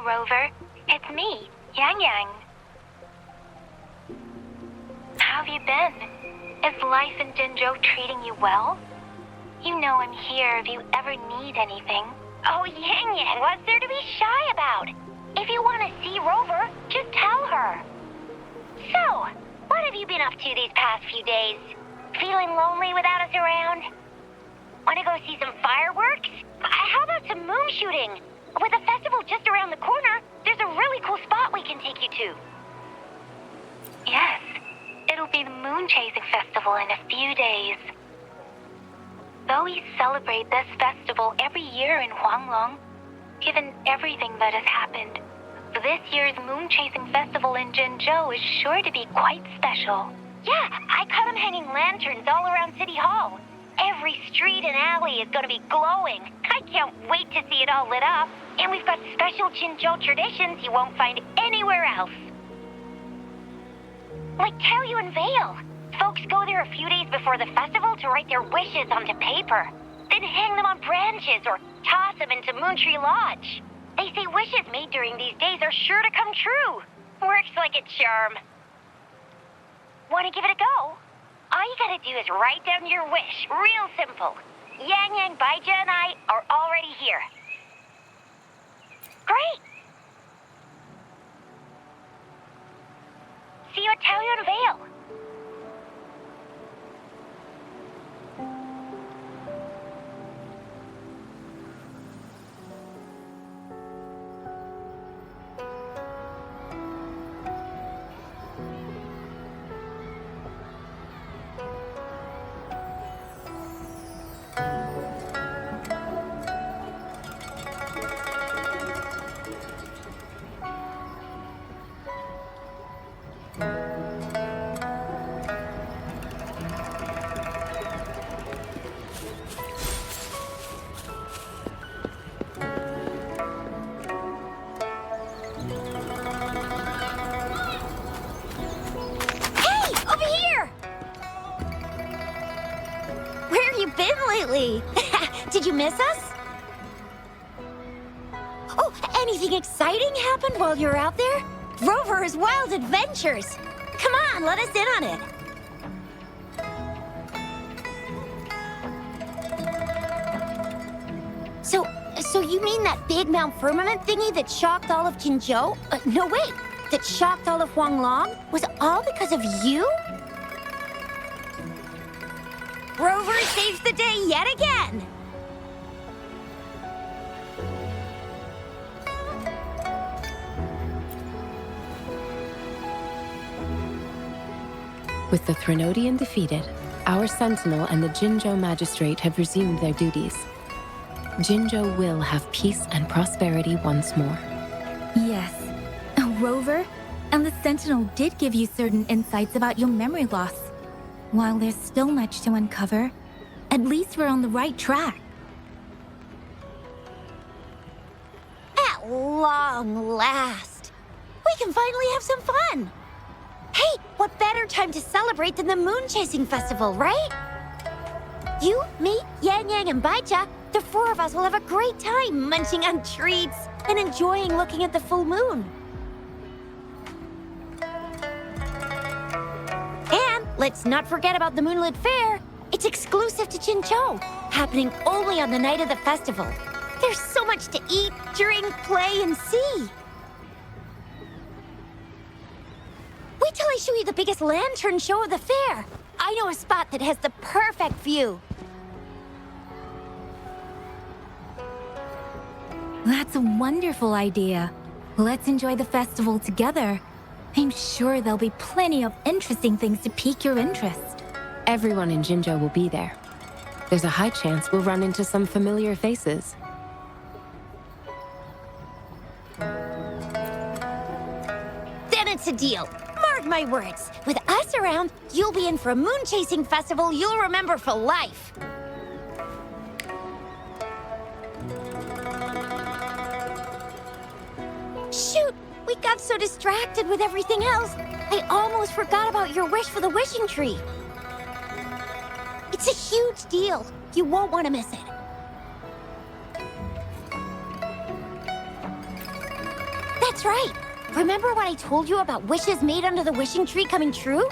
Hello, Rover. It's me, Yangyang. How have you been? Is life in Jinzhou treating you well? You know I'm here if you ever need anything. Oh, Yangyang, what's there to be shy about? If you want to see Rover, just tell her. So, what have you been up to these past few days? Feeling lonely without us around? Want to go see some fireworks? How about some moon shooting? With the festival just around the corner, there's a really cool spot we can take you to. Yes, it'll be the Moon Chasing Festival in a few days. Though we celebrate this festival every year in Huanglong, given everything that has happened, this year's Moon Chasing Festival in Jinzhou is sure to be quite special. Yeah, I caught them hanging lanterns all around City Hall. Every street and alley is going to be glowing. I can't wait to see it all lit up. And we've got special Jinzhou traditions you won't find anywhere else. Like Taoyuan Vale. Folks go there a few days before the festival to write their wishes onto paper. Then hang them on branches or toss them into Moontree Lodge. They say wishes made during these days are sure to come true. Works like a charm. Want to give it a go? All you gotta do is write down your wish. Real simple. Yangyang, Baizhi, and I are already here. Great! See you at Taoyuan Vale. Did you miss us? Oh, anything exciting happened while you were out there? Rover's wild adventures. Come on, let us in on it. So you mean that big Mount Firmament thingy that shocked all of Jinzhou? No, wait. That shocked all of Huanglong? Was all because of you? Rover saves the day yet again! With the Threnodian defeated, our Sentinel and the Jinzhou Magistrate have resumed their duties. Jinzhou will have peace and prosperity once more. Yes. Rover, and the Sentinel did give you certain insights about your memory loss. While there's still much to uncover, at least we're on the right track. At long last, we can finally have some fun. Hey, what better time to celebrate than the Moon Chasing Festival, right? You, me, Yangyang, and Baizhi, the four of us will have a great time munching on treats and enjoying looking at the full moon. And let's not forget about the Moonlit Fair. It's exclusive to Jinzhou, happening only on the night of the festival. There's so much to eat, drink, play, and see. Wait till I show you the biggest lantern show of the fair. I know a spot that has the perfect view. That's a wonderful idea. Let's enjoy the festival together. I'm sure there'll be plenty of interesting things to pique your interest. Everyone in Jinzhou will be there. There's a high chance we'll run into some familiar faces. Then it's a deal. Mark my words. With us around, you'll be in for a moon-chasing festival you'll remember for life. Shoot! We got so distracted with everything else, I almost forgot about your wish for the wishing tree. It's a huge deal. You won't want to miss it. That's right. Remember what I told you about wishes made under the wishing tree coming true?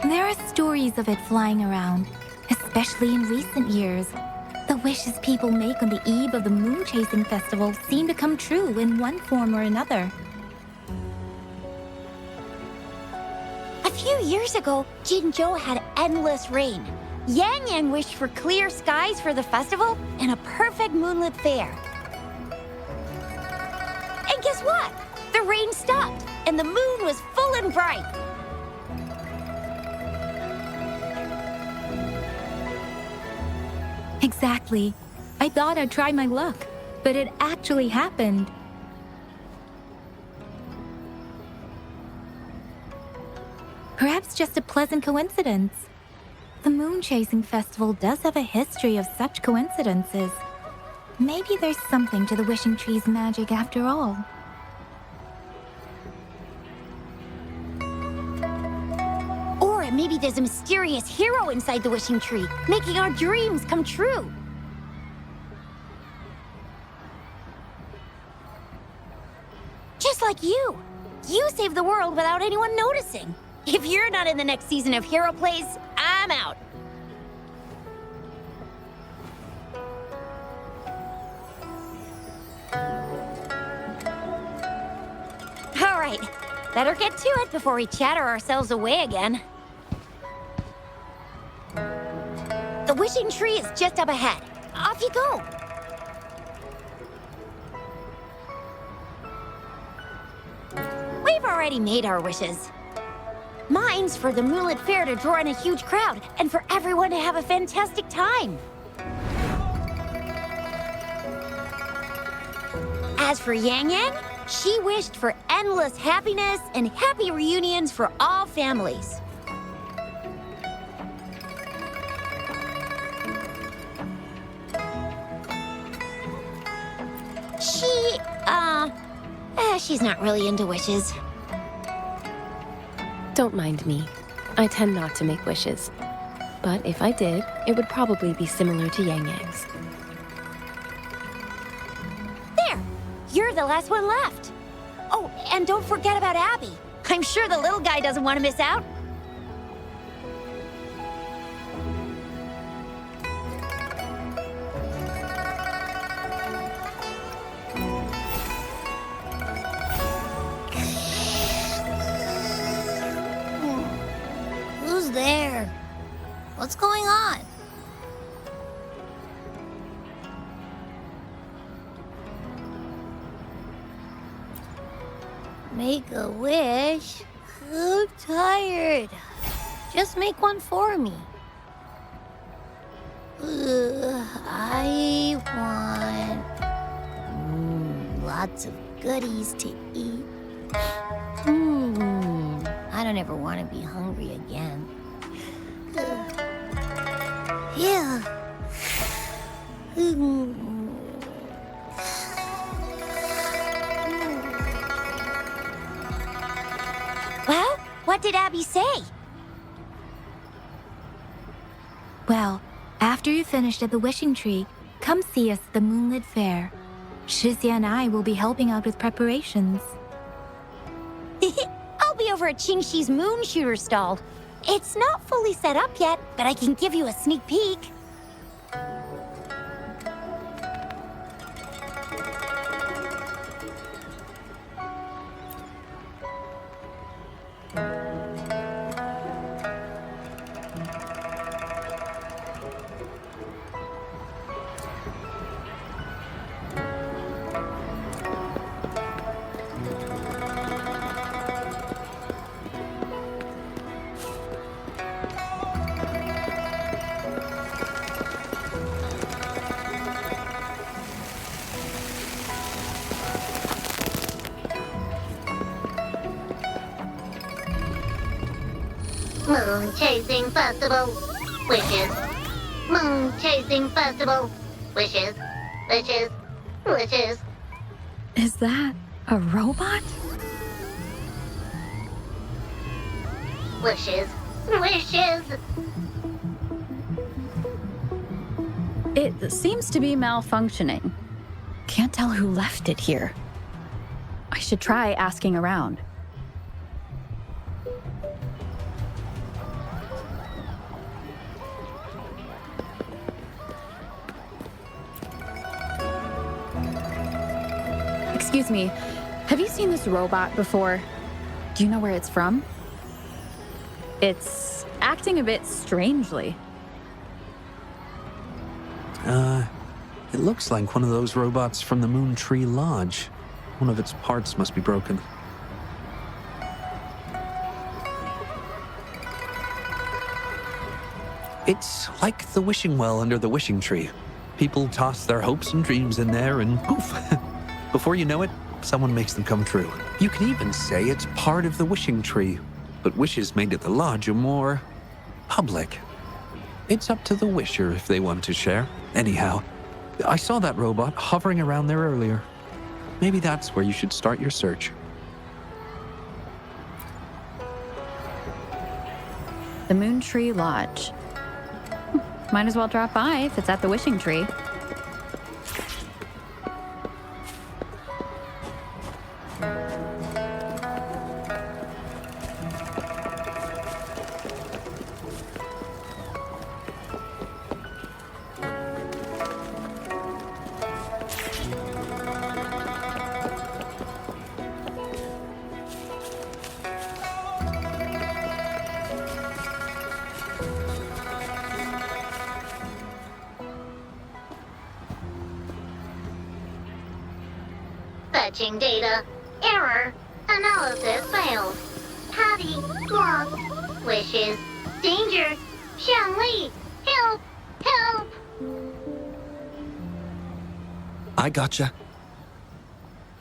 There are stories of it flying around, especially in recent years. The wishes people make on the eve of the moon chasing festival seem to come true in one form or another. A few years ago, Jinzhou had endless rain. Yangyang wished for clear skies for the festival and a perfect moonlit fair. And guess what? The rain stopped, and the moon was full and bright. Exactly. I thought I'd try my luck, but it actually happened. Perhaps just a pleasant coincidence. The moon chasing festival does have a history of such coincidences. Maybe there's something to the wishing tree's magic after all. Or maybe there's a mysterious hero inside the wishing tree, making our dreams come true. Just like you. You saved the world without anyone noticing. If you're not in the next season of Hero Plays, I'm out. All right, better get to it before we chatter ourselves away again. The wishing tree is just up ahead. Off you go. We've already made our wishes. Mine's for the Moonlit Fair to draw in a huge crowd and for everyone to have a fantastic time. As for Yangyang, she wished for endless happiness and happy reunions for all families. She's not really into wishes. Don't mind me. I tend not to make wishes. But if I did, it would probably be similar to Yangyang's. There! You're the last one left. Oh, and don't forget about Abby. I'm sure the little guy doesn't want to miss out. Who's there? What's going on? Make a wish? I'm tired. Just make one for me. I want lots of goodies to eat. I don't ever want to be hungry again. Yeah. Well, what did Abby say? Well, after you finished at the wishing tree, come see us at the Moonlit Fair. Chixia and I will be helping out with preparations. I'll be over at Qingxi's moon shooter stall. It's not fully set up yet, but I can give you a sneak peek. Moon Chasing Festival. Wishes. Moon Chasing Festival. Wishes. Wishes. Wishes. Is that a robot? Wishes. Wishes. It seems to be malfunctioning. Can't tell who left it here. I should try asking around. Excuse me, have you seen this robot before? Do you know where it's from? It's acting a bit strangely. It looks like one of those robots from the Moontree Lodge. One of its parts must be broken. It's like the wishing well under the wishing tree. People toss their hopes and dreams in there and poof. Before you know it, someone makes them come true. You can even say it's part of the wishing tree, but wishes made at the lodge are more public. It's up to the wisher if they want to share. Anyhow, I saw that robot hovering around there earlier. Maybe that's where you should start your search. The Moontree Lodge. Might as well drop by if it's at the wishing tree. Fetching data. Error. Analysis failed. Patty. Lost. Wishes. Danger. Xiangli. Help. Help. I gotcha.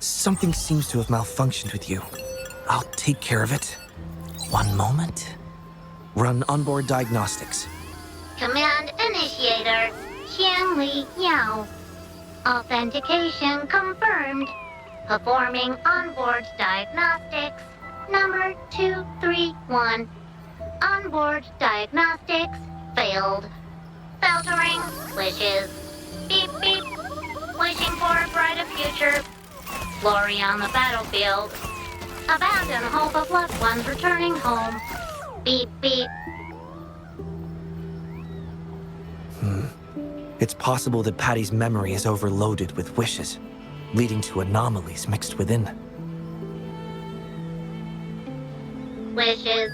Something seems to have malfunctioned with you. I'll take care of it. One moment. Run onboard diagnostics. Command initiator. Xiangli Yao. Authentication confirmed. Performing onboard diagnostics. Number 231. Onboard diagnostics failed. Filtering wishes. Beep beep. Wishing for a brighter future. Glory on the battlefield. Abandon hope of loved ones returning home. Beep beep. It's possible that Patty's memory is overloaded with wishes, leading to anomalies mixed within. Wishes.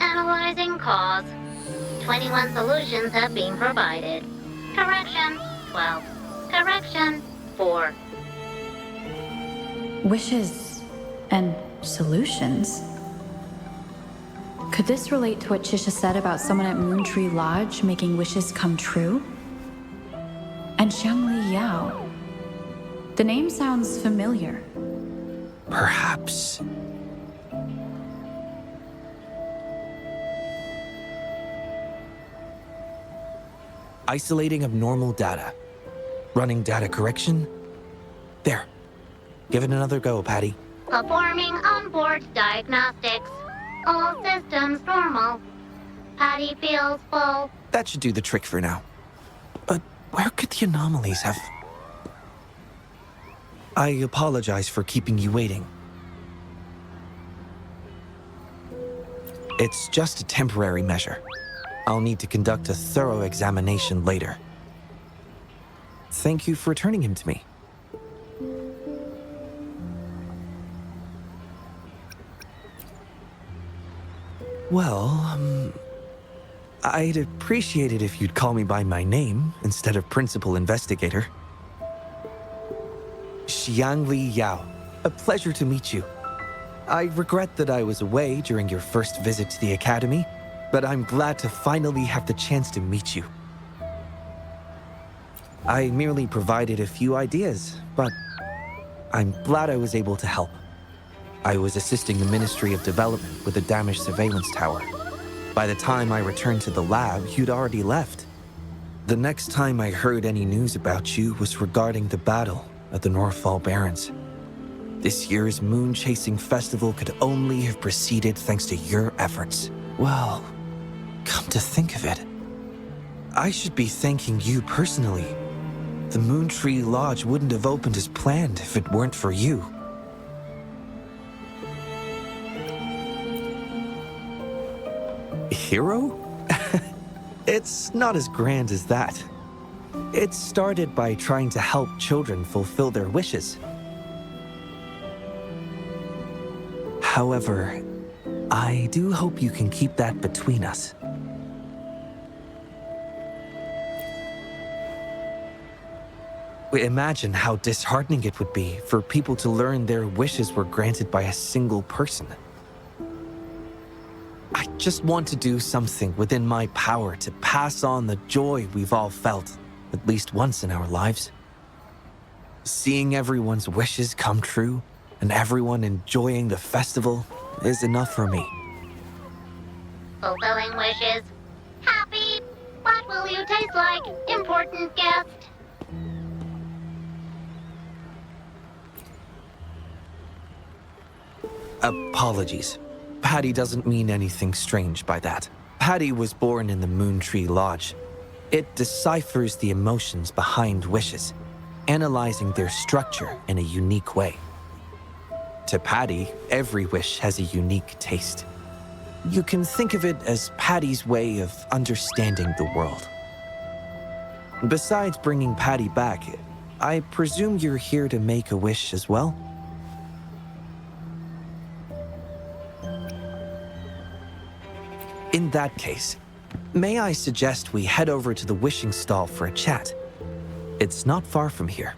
Analyzing cause. 21 solutions have been provided. Correction, 12. Correction, 4. Wishes and solutions? Could this relate to what Chixia said about someone at Moontree Lodge making wishes come true? And Xiangli Yao. The name sounds familiar. Perhaps. Isolating abnormal data. Running data correction. There. Give it another go, Patty. Performing onboard diagnostics. All systems normal. Patty feels full. That should do the trick for now. But where could the anomalies have... I apologize for keeping you waiting. It's just a temporary measure. I'll need to conduct a thorough examination later. Thank you for returning him to me. Well, I'd appreciate it if you'd call me by my name instead of Principal Investigator. Xiangli Yao. A pleasure to meet you. I regret that I was away during your first visit to the Academy, but I'm glad to finally have the chance to meet you. I merely provided a few ideas, but I'm glad I was able to help. I was assisting the Ministry of Development with a damaged surveillance tower. By the time I returned to the lab, you'd already left. The next time I heard any news about you was regarding the battle at the Northfall Barrens. This year's moon-chasing festival could only have proceeded thanks to your efforts. Well, come to think of it, I should be thanking you personally The Moontree Lodge wouldn't have opened as planned if it weren't for you. Hero? It's not as grand as that. It started by trying to help children fulfill their wishes. However, I do hope you can keep that between us. Imagine how disheartening it would be for people to learn their wishes were granted by a single person. I just want to do something within my power to pass on the joy we've all felt, at least once in our lives. Seeing everyone's wishes come true and everyone enjoying the festival is enough for me. Fulfilling wishes. Happy. What will you taste like, important guest? Apologies. Patty doesn't mean anything strange by that. Patty was born in the Moontree Lodge. It deciphers the emotions behind wishes, analyzing their structure in a unique way. To Patty, every wish has a unique taste. You can think of it as Patty's way of understanding the world. Besides bringing Patty back, I presume you're here to make a wish as well? In that case, may I suggest we head over to the wishing stall for a chat? It's not far from here.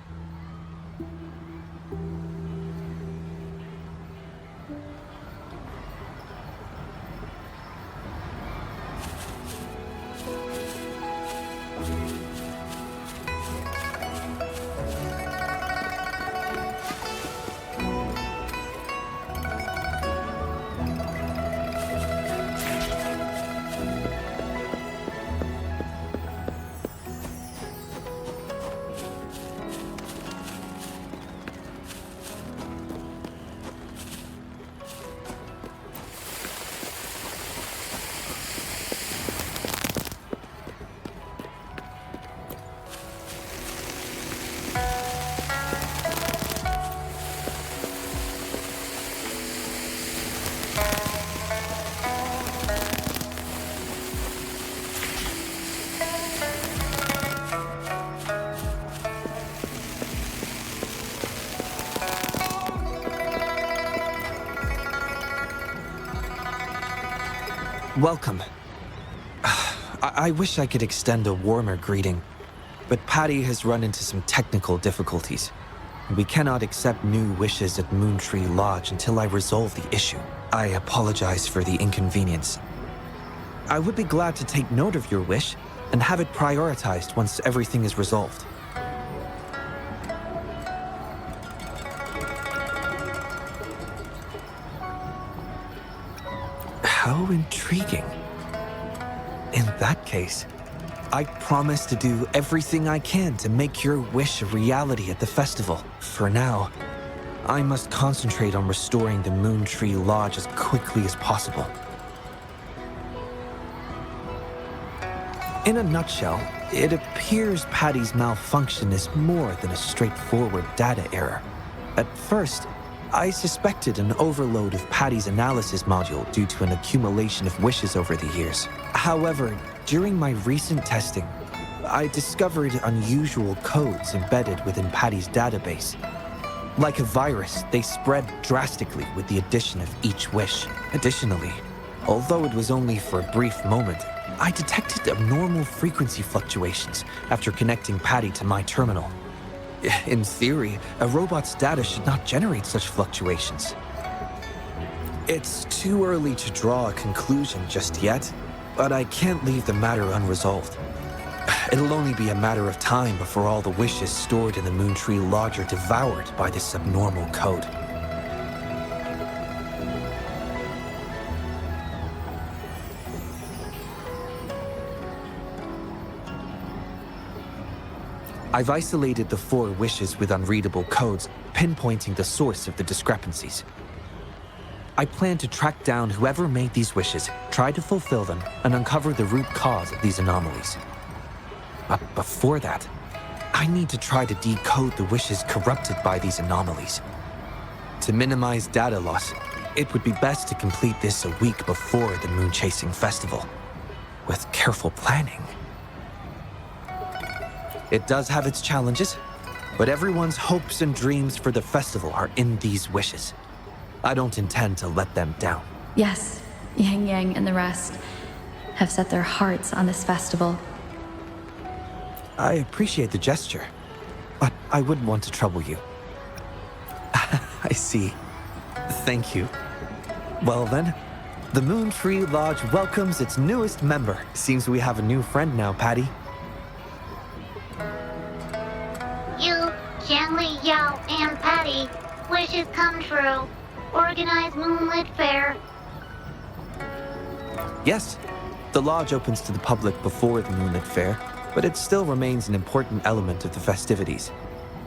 Welcome. I wish I could extend a warmer greeting, but Patty has run into some technical difficulties. We cannot accept new wishes at Moontree Lodge until I resolve the issue. I apologize for the inconvenience. I would be glad to take note of your wish and have it prioritized once everything is resolved. How intriguing. In that case, I promise to do everything I can to make your wish a reality at the festival. For now, I must concentrate on restoring the Moontree Lodge as quickly as possible. In a nutshell, it appears Patty's malfunction is more than a straightforward data error. At first, I suspected an overload of Patty's analysis module due to an accumulation of wishes over the years. However, during my recent testing, I discovered unusual codes embedded within Patty's database. Like a virus, they spread drastically with the addition of each wish. Additionally, although it was only for a brief moment, I detected abnormal frequency fluctuations after connecting Patty to my terminal. In theory, a robot's data should not generate such fluctuations. It's too early to draw a conclusion just yet, but I can't leave the matter unresolved. It'll only be a matter of time before all the wishes stored in the Moontree Lodge are devoured by this abnormal code. I've isolated the 4 wishes with unreadable codes, pinpointing the source of the discrepancies. I plan to track down whoever made these wishes, try to fulfill them, and uncover the root cause of these anomalies. But before that, I need to try to decode the wishes corrupted by these anomalies. To minimize data loss, it would be best to complete this a week before the moon chasing festival, with careful planning. It does have its challenges, but everyone's hopes and dreams for the festival are in these wishes. I don't intend to let them down. Yes, Yangyang and the rest have set their hearts on this festival. I appreciate the gesture, but I wouldn't want to trouble you. I see. Thank you. Well then, the Moontree Lodge welcomes its newest member. Seems we have a new friend now, Patty. You, Xiangli Yao, and Patty, wishes come true. Organize Moonlit Fair. Yes, the lodge opens to the public before the Moonlit Fair, but it still remains an important element of the festivities.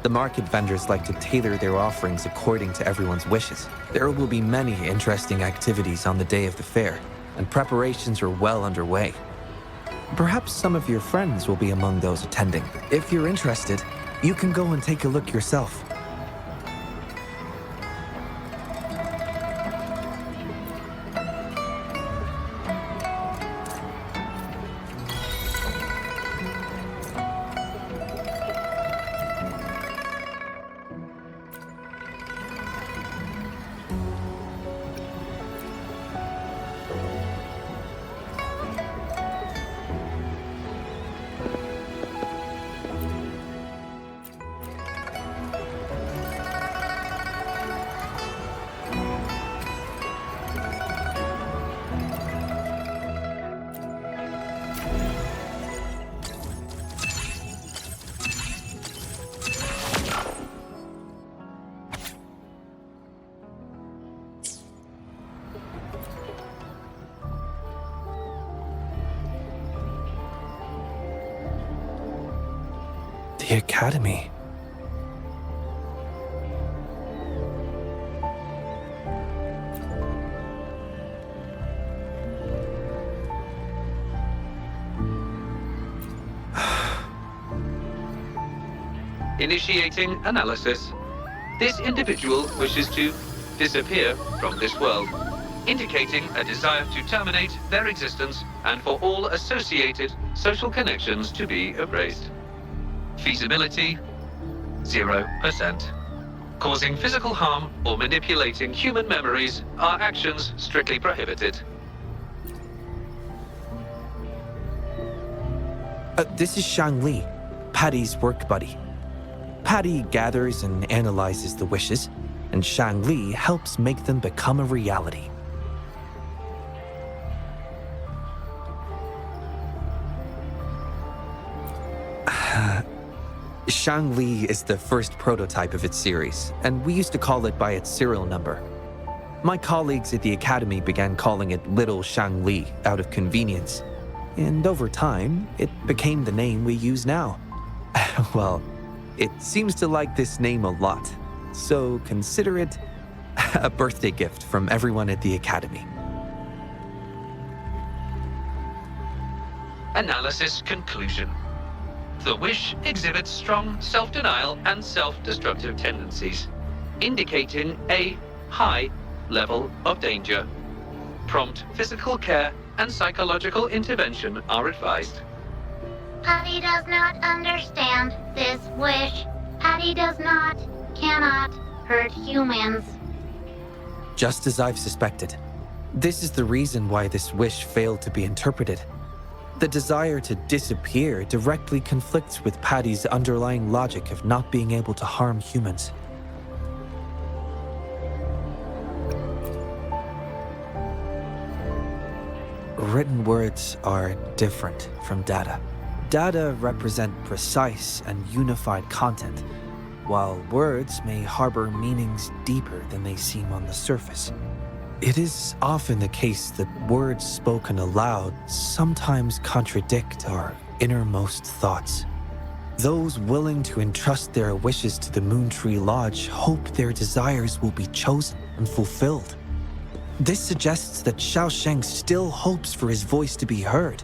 The market vendors like to tailor their offerings according to everyone's wishes. There will be many interesting activities on the day of the fair, and preparations are well underway. Perhaps some of your friends will be among those attending. If you're interested, you can go and take a look yourself. The Academy. Initiating analysis. This individual wishes to disappear from this world, indicating a desire to terminate their existence and for all associated social connections to be erased. Feasibility, 0%. Causing physical harm or manipulating human memories are actions strictly prohibited. This is Xiangli, Patty's work buddy. Patty gathers and analyzes the wishes, and Xiangli helps make them become a reality. Xiangli is the first prototype of its series, and we used to call it by its serial number. My colleagues at the Academy began calling it Little Xiangli out of convenience, and over time, it became the name we use now. Well, it seems to like this name a lot, so consider it a birthday gift from everyone at the Academy. Analysis conclusion. The wish exhibits strong self-denial and self-destructive tendencies, indicating a high level of danger. Prompt physical care and psychological intervention are advised. Patty does not understand this wish. Patty cannot hurt humans. Just as I've suspected. This is the reason why this wish failed to be interpreted. The desire to disappear directly conflicts with Patty's underlying logic of not being able to harm humans. Written words are different from data. Data represent precise and unified content, while words may harbor meanings deeper than they seem on the surface. It is often the case that words spoken aloud sometimes contradict our innermost thoughts. Those willing to entrust their wishes to the Moontree Lodge hope their desires will be chosen and fulfilled. This suggests that Xiansheng still hopes for his voice to be heard.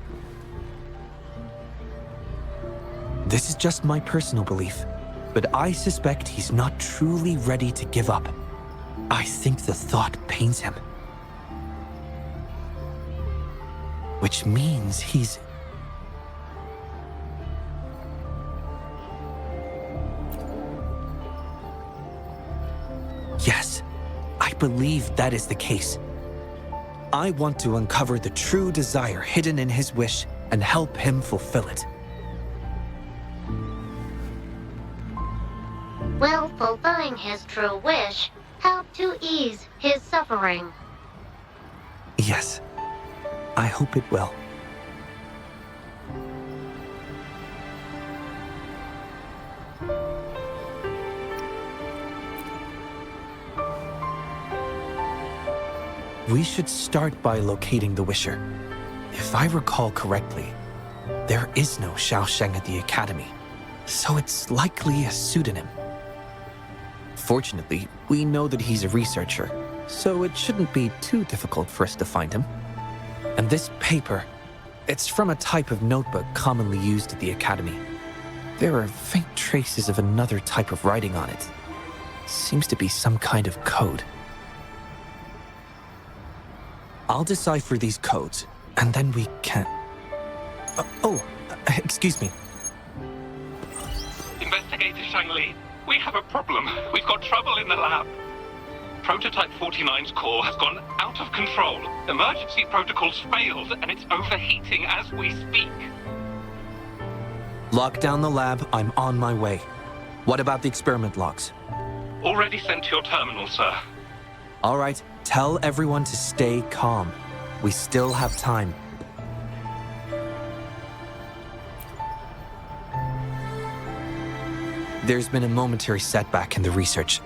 This is just my personal belief, but I suspect he's not truly ready to give up. I think the thought pains him. Which means he's... Yes, I believe that is the case. I want to uncover the true desire hidden in his wish and help him fulfill it. Will fulfilling his true wish help to ease his suffering? Yes, I hope it will. We should start by locating the Wisher. If I recall correctly, there is no Xiansheng at the Academy, so it's likely a pseudonym. Fortunately, we know that he's a researcher, so it shouldn't be too difficult for us to find him. And this paper, it's from a type of notebook commonly used at the Academy. There are faint traces of another type of writing on it. Seems to be some kind of code. I'll decipher these codes, and then we can... excuse me. Investigator Xiangli, we have a problem. We've got trouble in the lab. Prototype 49's core has gone out of control. Emergency protocols failed, and it's overheating as we speak. Lock down the lab. I'm on my way. What about the experiment logs? Already sent to your terminal, sir. All right, tell everyone to stay calm. We still have time. There's been a momentary setback in the research.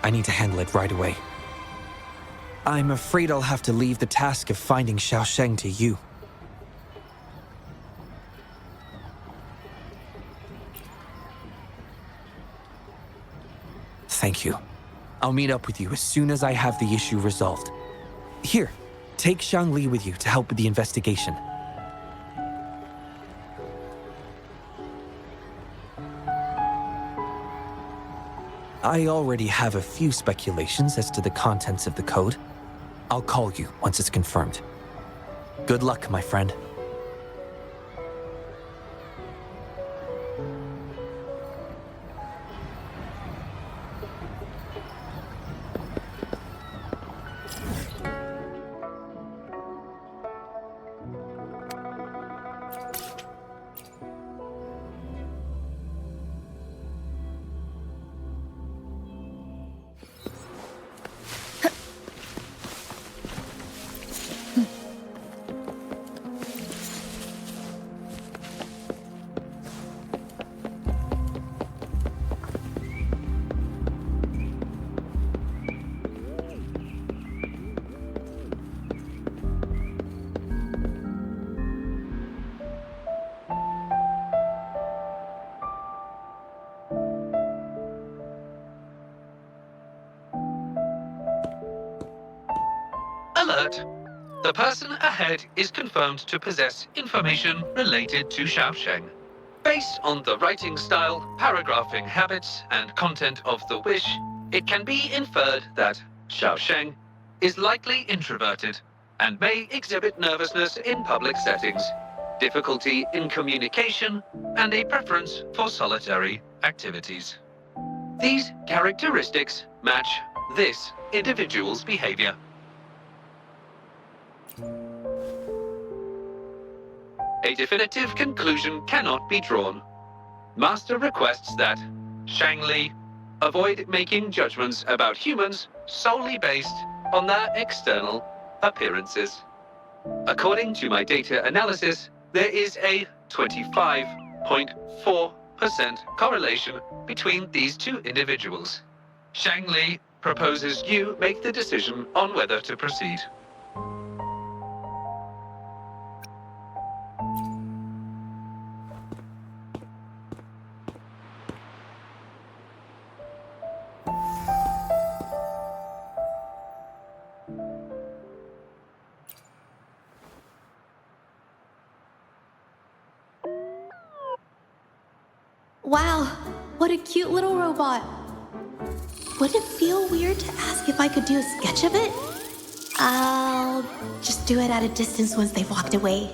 I need to handle it right away. I'm afraid I'll have to leave the task of finding Xiansheng to you. Thank you. I'll meet up with you as soon as I have the issue resolved. Here, take Xiangli with you to help with the investigation. I already have a few speculations as to the contents of the code. I'll call you once it's confirmed. Good luck, my friend. Alert! The person ahead is confirmed to possess information related to Xiansheng. Based on the writing style, paragraphing habits, and content of the wish, it can be inferred that Xiansheng is likely introverted and may exhibit nervousness in public settings, difficulty in communication, and a preference for solitary activities. These characteristics match this individual's behavior. A definitive conclusion cannot be drawn. Master requests that Xiangli avoid making judgments about humans solely based on their external appearances. According to my data analysis, there is a 25.4% correlation between these two individuals. Xiangli proposes you make the decision on whether to proceed. Wow, what a cute little robot. Would it feel weird to ask if I could do a sketch of it? I'll just do it at a distance once they've walked away.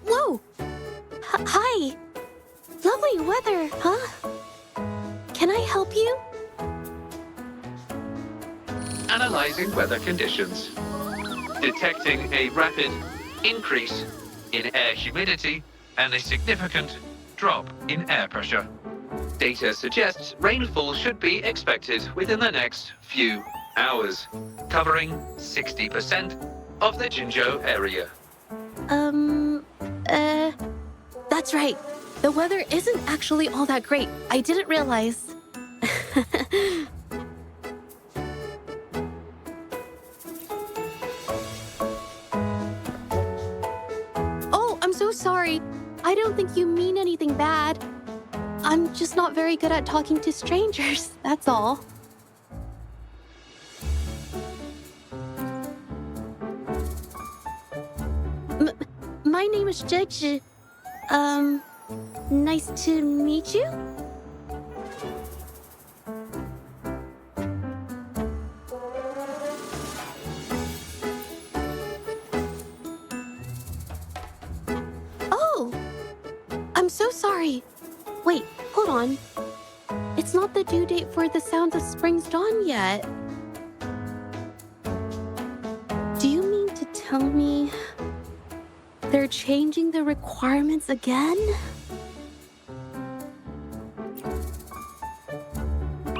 Whoa! Hi! Lovely weather, huh? Can I help you? Analyzing weather conditions. Detecting a rapid increase in air humidity and a significant drop in air pressure. Data suggests rainfall should be expected within the next few hours, covering 60% of the Jinzhou area. That's right. The weather isn't actually all that great. I didn't realize. Oh, I'm so sorry. I don't think you mean anything bad. I'm just not very good at talking to strangers, that's all. My name is Zhezhi. Nice to meet you? Oh! I'm so sorry. Wait, hold on. It's not the due date for the Sounds of Spring's Dawn yet. Do you mean to tell me they're changing the requirements again?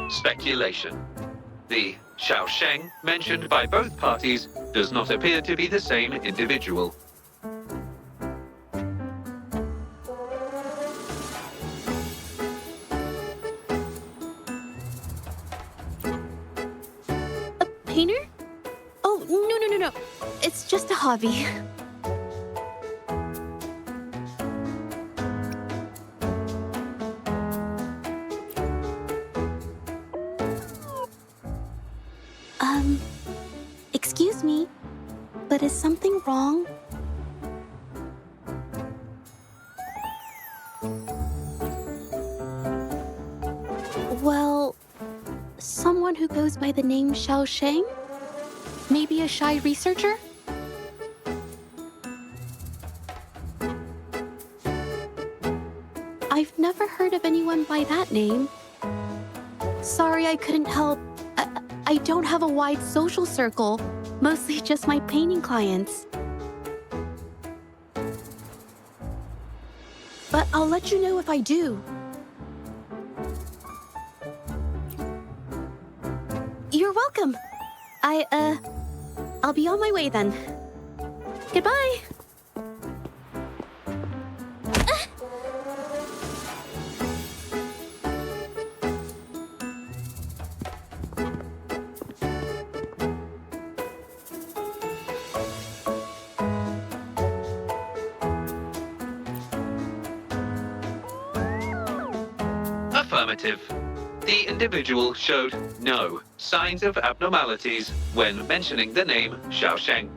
Speculation. The Xiansheng mentioned by both parties does not appear to be the same individual. A painter? Oh, no. It's just a hobby. Excuse me, but is something wrong? Well, someone who goes by the name Xiansheng? Maybe a shy researcher? I've never heard of anyone by that name. Sorry I couldn't help. I don't have a wide social circle, mostly just my painting clients. But I'll let you know if I do. You're welcome. I'll be on my way then. Goodbye. Affirmative. The individual showed no signs of abnormalities when mentioning the name Xiansheng.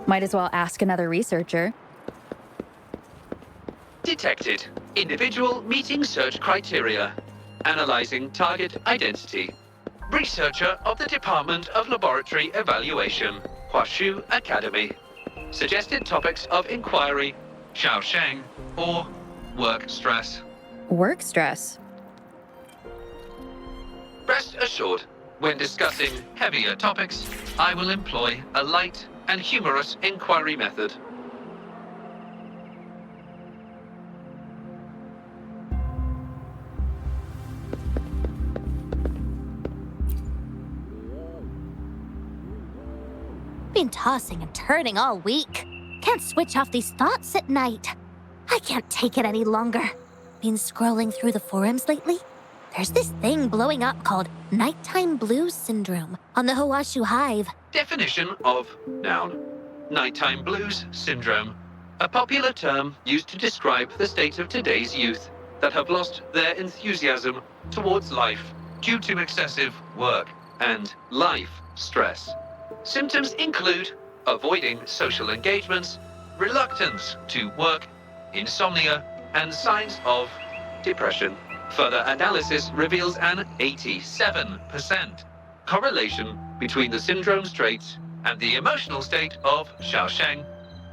Might as well ask another researcher. Detected. Individual meeting search criteria. Analyzing target identity. Researcher of the Department of Laboratory Evaluation, Huashu Academy. Suggested topics of inquiry, Xiaosheng or work stress. Work stress? Rest assured, when discussing heavier topics, I will employ a light and humorous inquiry method. Been tossing and turning all week. Can't switch off these thoughts at night. I can't take it any longer. Been scrolling through the forums lately? There's this thing blowing up called nighttime blues syndrome on the Huashu Hive. Definition of noun. Nighttime blues syndrome. a popular term used to describe the state of today's youth that have lost their enthusiasm towards life due to excessive work and life stress. Symptoms include avoiding social engagements, reluctance to work, insomnia, and signs of depression. Further analysis reveals an 87% correlation between the syndrome's traits and the emotional state of Xiansheng,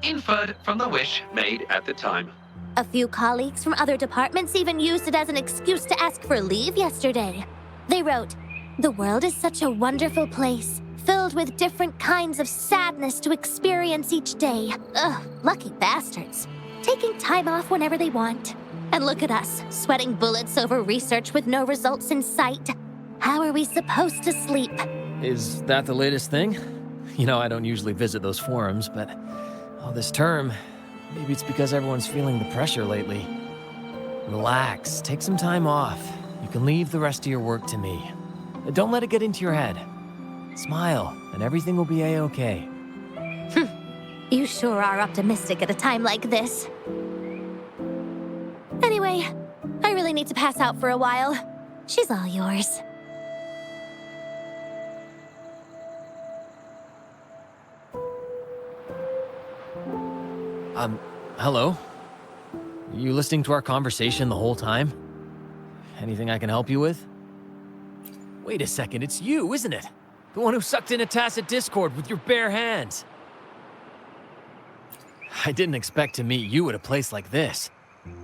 inferred from the wish made at the time. A few colleagues from other departments even used it as an excuse to ask for leave yesterday. They wrote, "The world is such a wonderful place, filled with different kinds of sadness to experience each day. Ugh, lucky bastards. Taking time off whenever they want. And look at us, sweating bullets over research with no results in sight. How are we supposed to sleep?" Is that the latest thing? You know, I don't usually visit those forums, but this term, maybe it's because everyone's feeling the pressure lately. Relax, take some time off. You can leave the rest of your work to me. Don't let it get into your head. Smile, and everything will be a-okay. You sure are optimistic at a time like this. Anyway, I really need to pass out for a while. She's all yours. Hello? You listening to our conversation the whole time? Anything I can help you with? Wait a second, it's you, isn't it? The one who sucked in a Tacet Discord with your bare hands. I didn't expect to meet you at a place like this.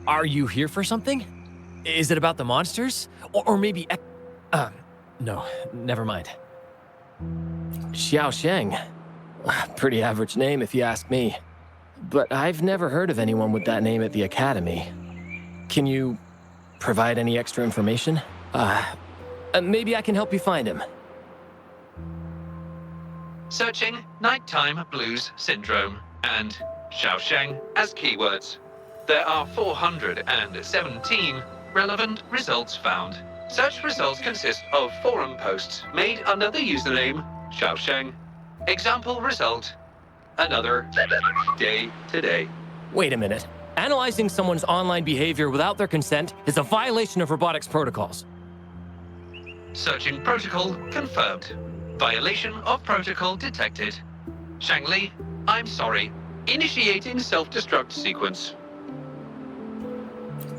Are you here for something? Is it about the monsters? Or maybe... no, never mind. Xiansheng. Pretty average name if you ask me. But I've never heard of anyone with that name at the Academy. Can you provide any extra information? Maybe I can help you find him. Searching Nighttime Blues Syndrome and Xiansheng as keywords. There are 417 relevant results found. Such results consist of forum posts made under the username Xiansheng. Example result: another day today. Wait a minute. Analyzing someone's online behavior without their consent is a violation of robotics protocols. Searching protocol confirmed. Violation of protocol detected. Xiangli, I'm sorry. Initiating self-destruct sequence.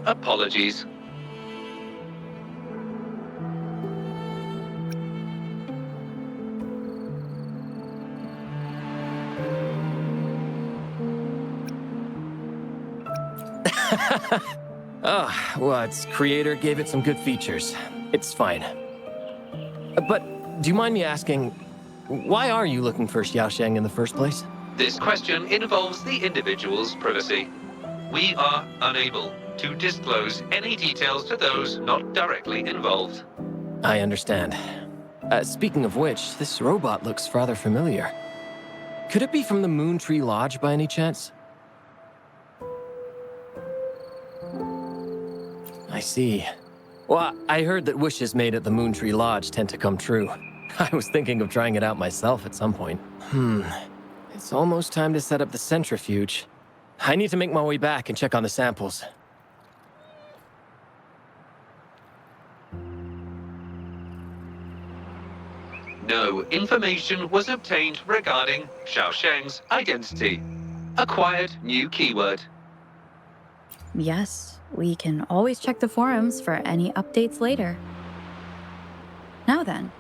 Apologies. Well, its creator gave it some good features. It's fine. But do you mind me asking, why are you looking for Xiansheng in the first place? This question involves the individual's privacy. We are unable to disclose any details to those not directly involved. I understand. Speaking of which, this robot looks rather familiar. Could it be from the Moontree Lodge by any chance? I see. Well, I heard that wishes made at the Moontree Lodge tend to come true. I was thinking of trying it out myself at some point. It's almost time to set up the centrifuge. I need to make my way back and check on the samples. No information was obtained regarding Xiansheng's identity. Acquired new keyword. Yes, we can always check the forums for any updates later. Now then,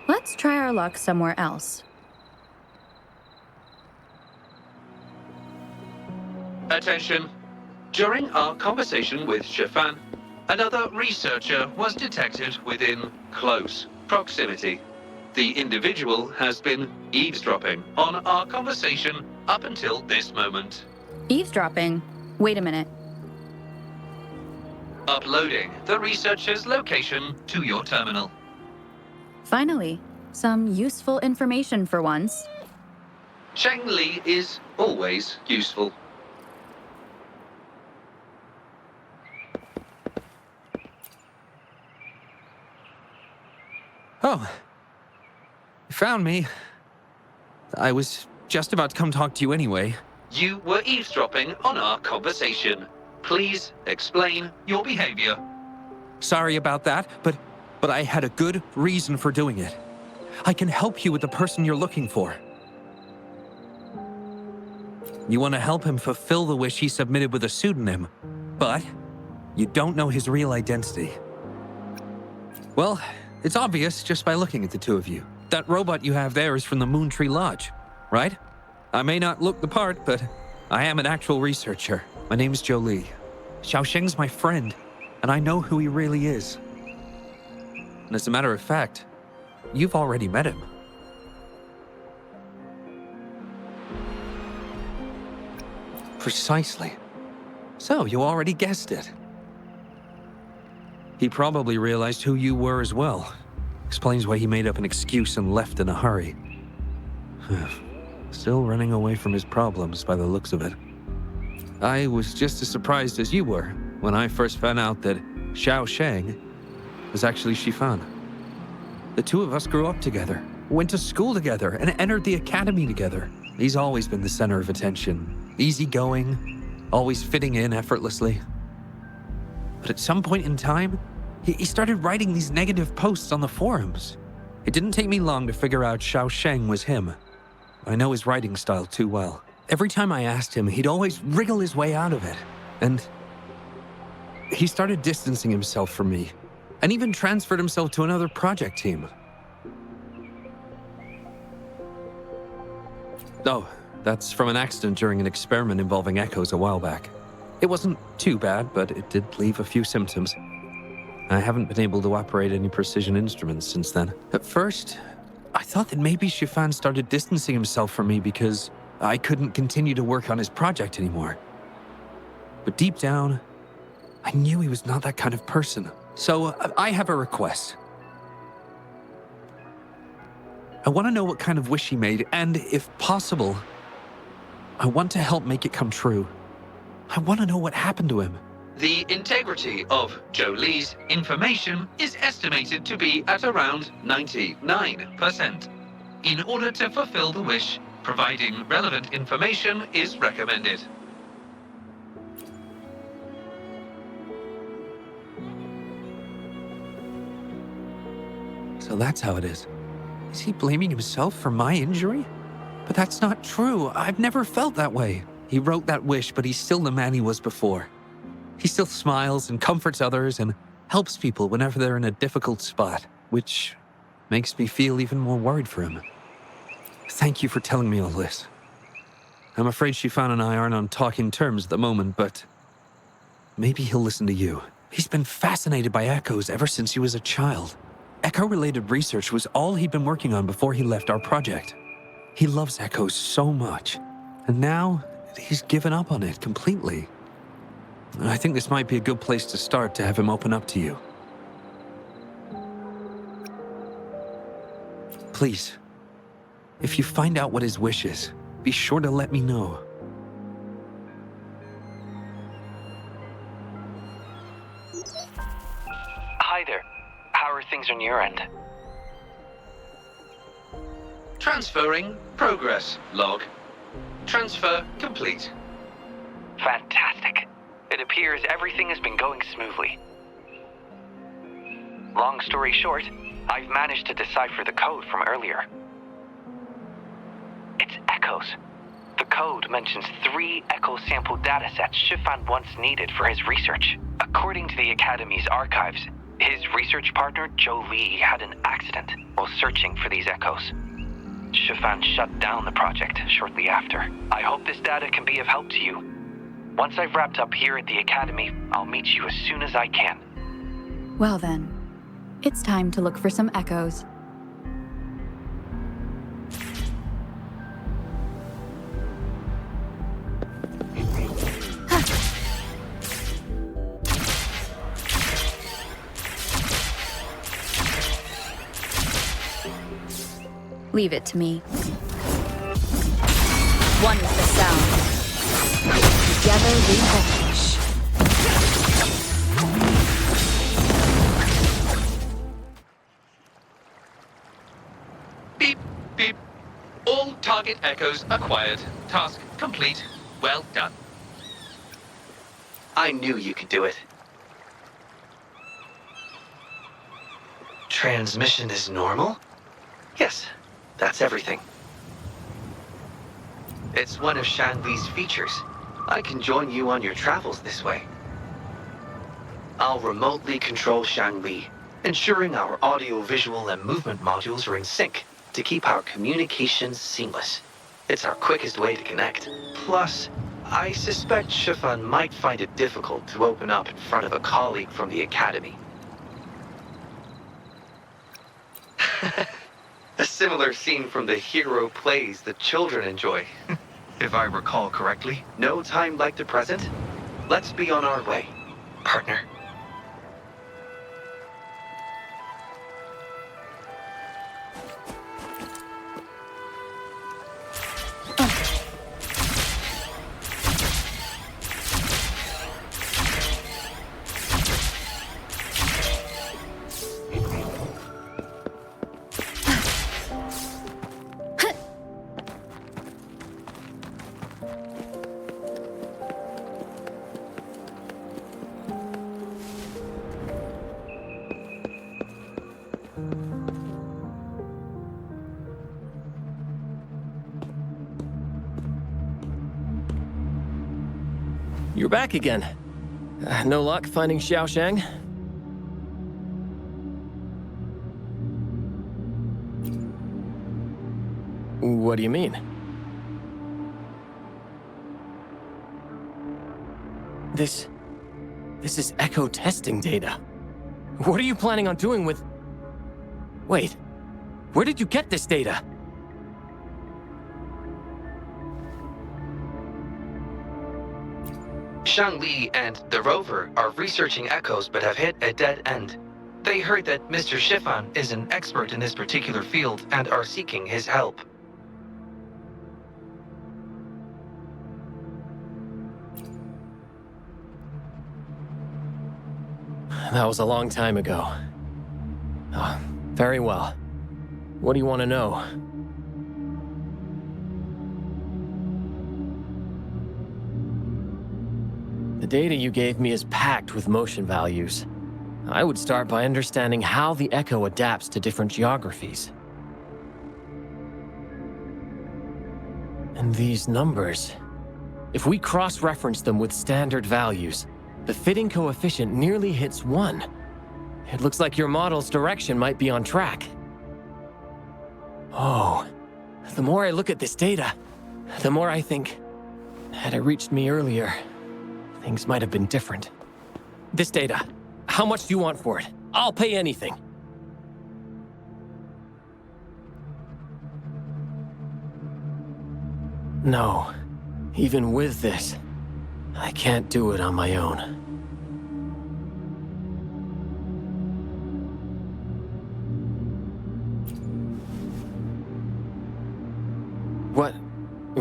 let's try our luck somewhere else. Attention. During our conversation with Shifan, another researcher was detected within close proximity. The individual has been eavesdropping on our conversation up until this moment. Eavesdropping? Wait a minute. Uploading the researcher's location to your terminal. Finally, some useful information for once. Xiangli is always useful. Oh. You found me. I was just about to come talk to you anyway. You were eavesdropping on our conversation. Please explain your behavior. Sorry about that, but I had a good reason for doing it. I can help you with the person you're looking for. You want to help him fulfill the wish he submitted with a pseudonym, but you don't know his real identity. Well, it's obvious just by looking at the two of you. That robot you have there is from the Moontree Lodge, right? I may not look the part, but I am an actual researcher. My name's Zhezhi. Xiansheng's my friend, and I know who he really is. And as a matter of fact, you've already met him. Precisely. So, you already guessed it. He probably realized who you were as well. Explains why he made up an excuse and left in a hurry. Still running away from his problems by the looks of it. I was just as surprised as you were when I first found out that Xiansheng was actually Shifan. The two of us grew up together, went to school together, and entered the academy together. He's always been the center of attention. Easygoing, always fitting in effortlessly. But at some point in time, he started writing these negative posts on the forums. It didn't take me long to figure out Xiansheng was him. I know his writing style too well. Every time I asked him, he'd always wriggle his way out of it. And he started distancing himself from me, and even transferred himself to another project team. Oh, that's from an accident during an experiment involving echoes a while back. It wasn't too bad, but it did leave a few symptoms. I haven't been able to operate any precision instruments since then. At first, I thought that maybe Shifan started distancing himself from me because I couldn't continue to work on his project anymore. But deep down, I knew he was not that kind of person. So I have a request. I want to know what kind of wish he made, and if possible, I want to help make it come true. I want to know what happened to him. The integrity of Zhezhi's information is estimated to be at around 99%. In order to fulfill the wish, providing relevant information is recommended. So that's how it is. Is he blaming himself for my injury? But that's not true. I've never felt that way. He wrote that wish, but he's still the man he was before. He still smiles and comforts others and helps people whenever they're in a difficult spot, which makes me feel even more worried for him. Thank you for telling me all this. I'm afraid Shifan and I aren't on talking terms at the moment, but maybe he'll listen to you. He's been fascinated by echoes ever since he was a child. Echo-related research was all he'd been working on before he left our project. He loves echoes so much, and now he's given up on it completely. I think this might be a good place to start to have him open up to you. Please, if you find out what his wish is, be sure to let me know. Hi there. How are things on your end? Transferring progress log. Transfer complete. Fantastic. It appears everything has been going smoothly. Long story short, I've managed to decipher the code from earlier. It's echoes. The code mentions 3 echo sample datasets Shifan once needed for his research. According to the Academy's archives, his research partner, Zhezhi, had an accident while searching for these echoes. Shifan shut down the project shortly after. I hope this data can be of help to you. Once I've wrapped up here at the Academy, I'll meet you as soon as I can. Well then, it's time to look for some echoes. Leave it to me. One is the sound. Together we vanish. Beep, beep. All target echoes acquired. Task complete. Well done. I knew you could do it. Transmission is normal? Yes, that's everything. It's one of Xiangli's features. I can join you on your travels this way. I'll remotely control Xiangli, ensuring our audio-visual and movement modules are in sync to keep our communications seamless. It's our quickest way to connect. Plus, I suspect Shifan might find it difficult to open up in front of a colleague from the Academy. A similar scene from the hero plays the children enjoy. If I recall correctly, no time like the present. Let's be on our way, partner. You're back again. No luck finding Xiansheng? What do you mean? This is echo testing data. What are you planning on doing with... Wait, where did you get this data? Xiangli and the rover are researching echoes but have hit a dead end. They heard that Mr. Shifan is an expert in this particular field and are seeking his help. That was a long time ago. Oh, very well. What do you want to know? The data you gave me is packed with motion values. I would start by understanding how the echo adapts to different geographies. And these numbers, if we cross-reference them with standard values, the fitting coefficient nearly hits 1. It looks like your model's direction might be on track. Oh, the more I look at this data, the more I think, had it reached me earlier, things might have been different. This data, how much do you want for it? I'll pay anything. No, even with this, I can't do it on my own.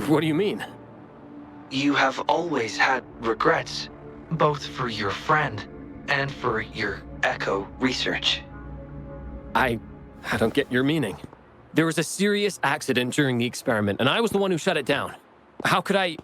What do you mean? You have always had regrets, both for your friend and for your echo research. I don't get your meaning. There was a serious accident during the experiment, and I was the one who shut it down. How could I...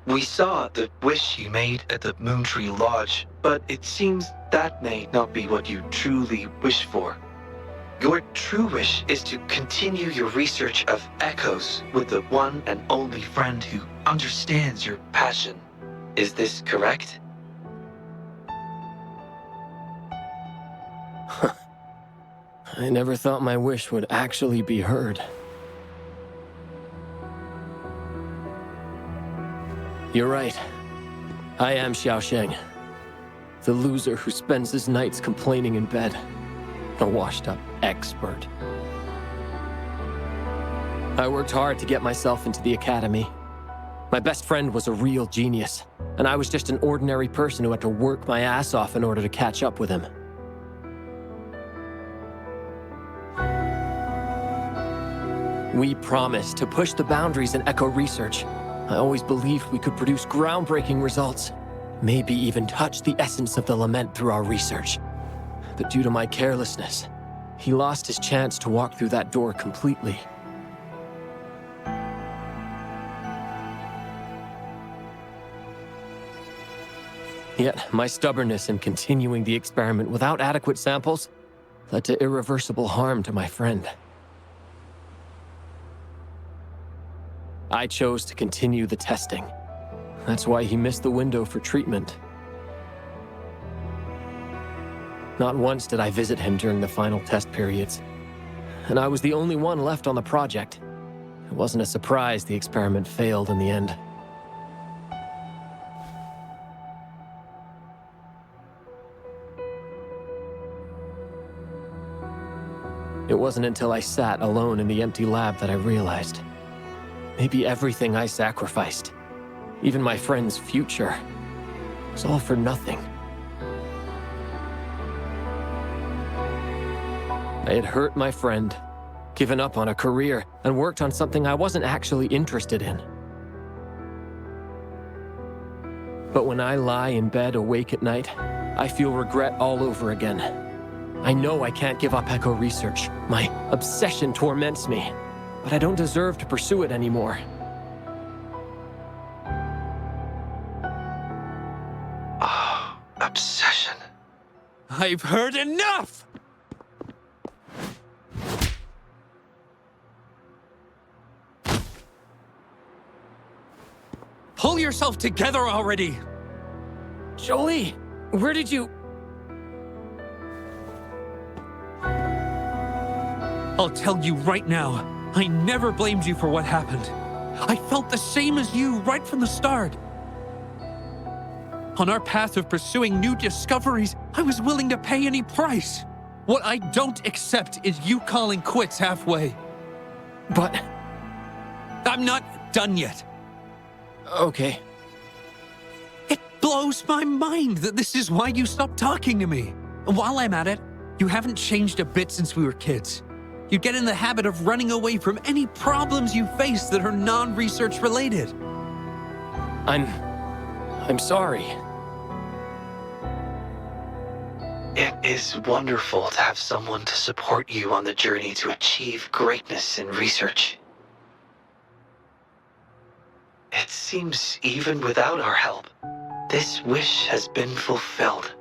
We saw the wish you made at the Moontree Lodge, but it seems that may not be what you truly wish for. Your true wish is to continue your research of echoes with the one and only friend who understands your passion. Is this correct? I never thought my wish would actually be heard. You're right. I am Xiansheng, the loser who spends his nights complaining in bed. A washed-up expert. I worked hard to get myself into the academy. My best friend was a real genius, and I was just an ordinary person who had to work my ass off in order to catch up with him. We promised to push the boundaries in echo research. I always believed we could produce groundbreaking results. maybe even touch the essence of the lament through our research. But due to my carelessness, he lost his chance to walk through that door completely. Yet, my stubbornness in continuing the experiment without adequate samples led to irreversible harm to my friend. I chose to continue the testing. That's why he missed the window for treatment. Not once did I visit him during the final test periods, and I was the only one left on the project. It wasn't a surprise the experiment failed in the end. It wasn't until I sat alone in the empty lab that I realized. Maybe everything I sacrificed, even my friend's future, was all for nothing. I had hurt my friend, given up on a career, and worked on something I wasn't actually interested in. But when I lie in bed awake at night, I feel regret all over again. I know I can't give up echo research. My obsession torments me, but I don't deserve to pursue it anymore. Oh, obsession. I've heard enough! Pull yourself together already! Jolie, where did you... I'll tell you right now, I never blamed you for what happened. I felt the same as you right from the start. On our path of pursuing new discoveries, I was willing to pay any price. What I don't accept is you calling quits halfway. But... I'm not done yet. Okay. It blows my mind that this is why you stopped talking to me. And while I'm at it, you haven't changed a bit since we were kids. You get in the habit of running away from any problems you face that are non-research related. I'm sorry. It is wonderful to have someone to support you on the journey to achieve greatness in research. It seems even without our help, this wish has been fulfilled.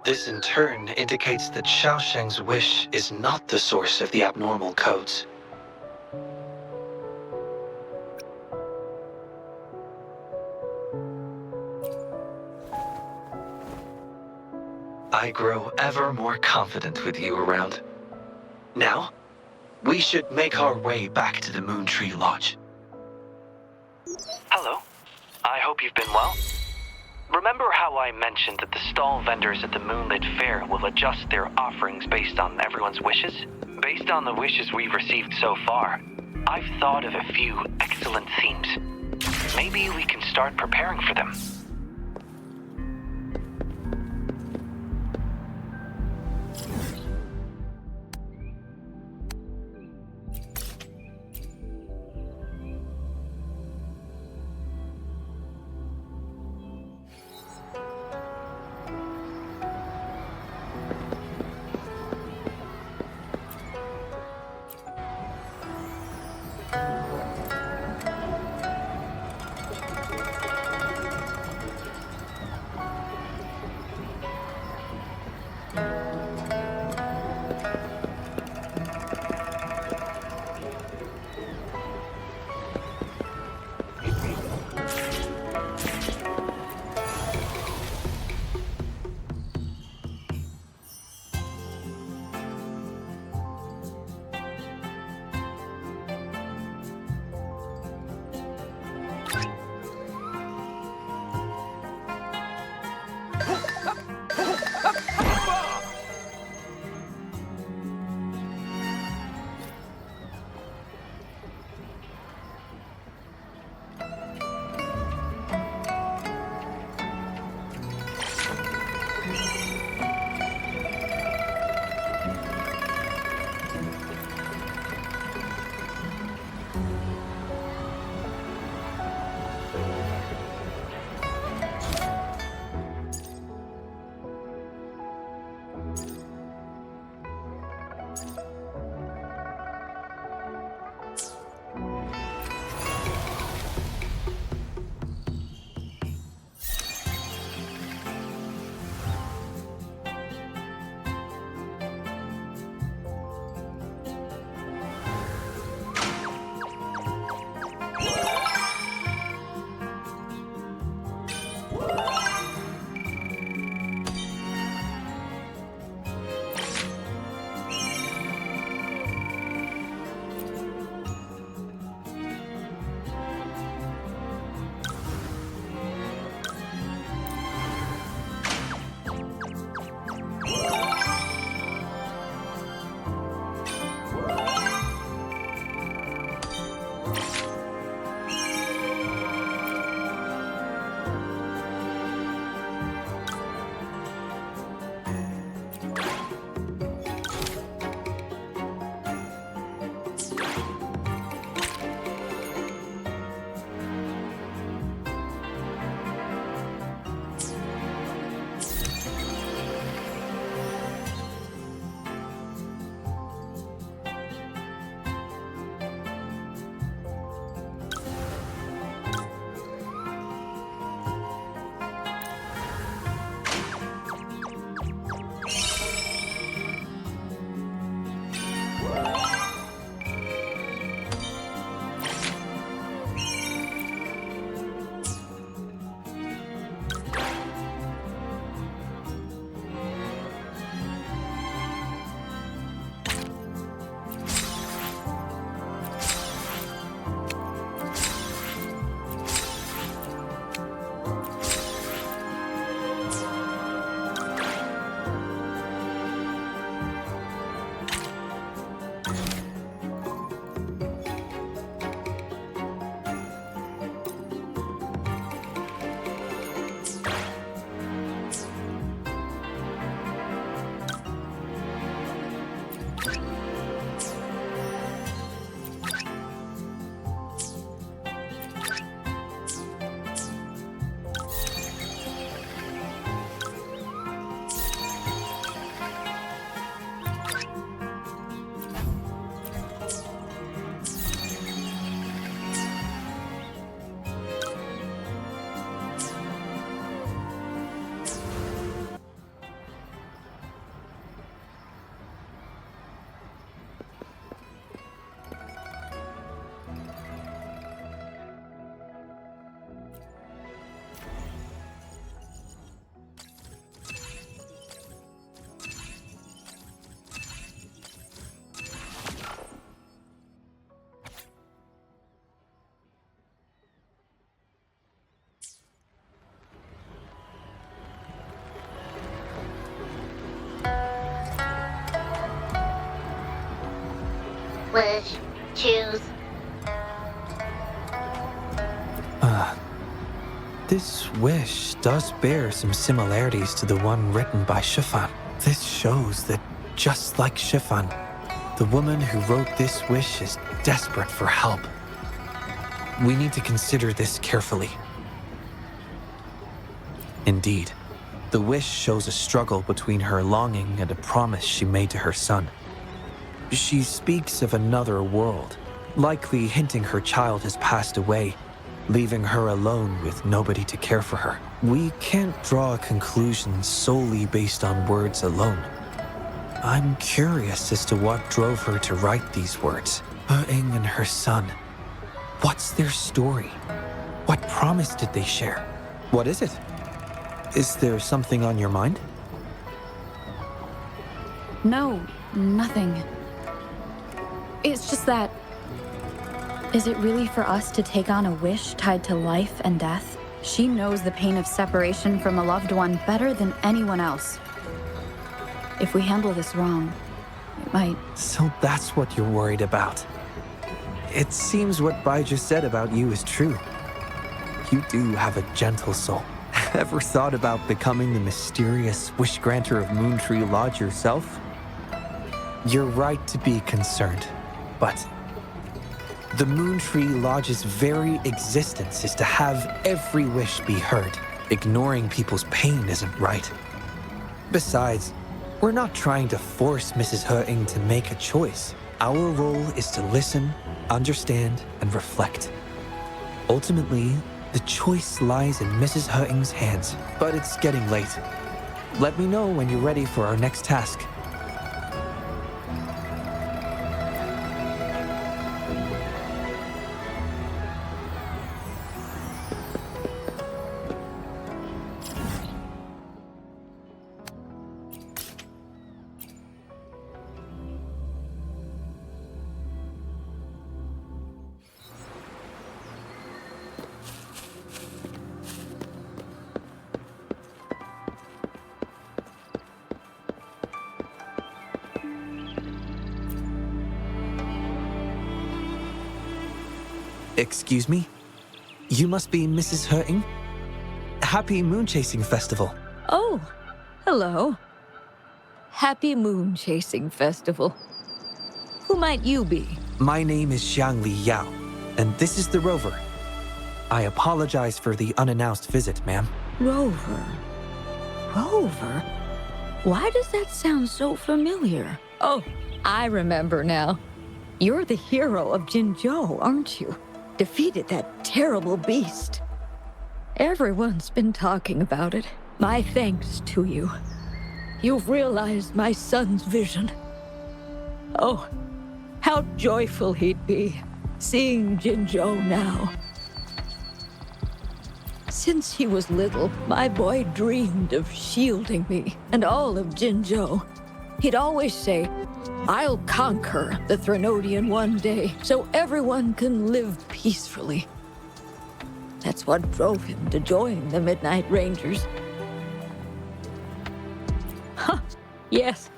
This in turn indicates that Xiansheng's wish is not the source of the abnormal codes. I grow ever more confident with you around. Now, we should make our way back to the Moontree Lodge. Hello. I hope you've been well. Remember how I mentioned that the stall vendors at the Moonlit Fair will adjust their offerings based on everyone's wishes? Based on the wishes we've received so far, I've thought of a few excellent themes. Maybe we can start preparing for them. Wish. Choose. This wish does bear some similarities to the one written by Shifan. This shows that, just like Shifan, the woman who wrote this wish is desperate for help. We need to consider this carefully. Indeed, the wish shows a struggle between her longing and a promise she made to her son. She speaks of another world, likely hinting her child has passed away, leaving her alone with nobody to care for her. We can't draw conclusions solely based on words alone. I'm curious as to what drove her to write these words. Wuthering and her son. What's their story? What promise did they share? What is it? Is there something on your mind? No, nothing. It's just that... Is it really for us to take on a wish tied to life and death? She knows the pain of separation from a loved one better than anyone else. If we handle this wrong, it might... So that's what you're worried about. It seems what Baizhi said about you is true. You do have a gentle soul. Ever thought about becoming the mysterious wish granter of Moontree Lodge yourself? You're right to be concerned, but the Moontree Lodge's very existence is to have every wish be heard. Ignoring people's pain isn't right. Besides, we're not trying to force Mrs. Wuthering to make a choice. Our role is to listen, understand, and reflect. Ultimately, the choice lies in Mrs. Wuthering's hands, but it's getting late. Let me know when you're ready for our next task. Excuse me? You must be Mrs. Wuthering? Happy Moon Chasing Festival. Oh, hello. Happy Moon Chasing Festival. Who might you be? My name is Xiangli Yao, and this is the Rover. I apologize for the unannounced visit, ma'am. Rover. Rover? Why does that sound so familiar? Oh, I remember now. You're the hero of Jinzhou, aren't you? Defeated that terrible beast. Everyone's been talking about it. My thanks to you. You've realized my son's vision. Oh, how joyful he'd be, seeing Jinzhou now. Since he was little, my boy dreamed of shielding me and all of Jinzhou. He'd always say, "I'll conquer the Threnodian one day, so everyone can live peacefully." That's what drove him to join the Midnight Rangers. Huh, yes.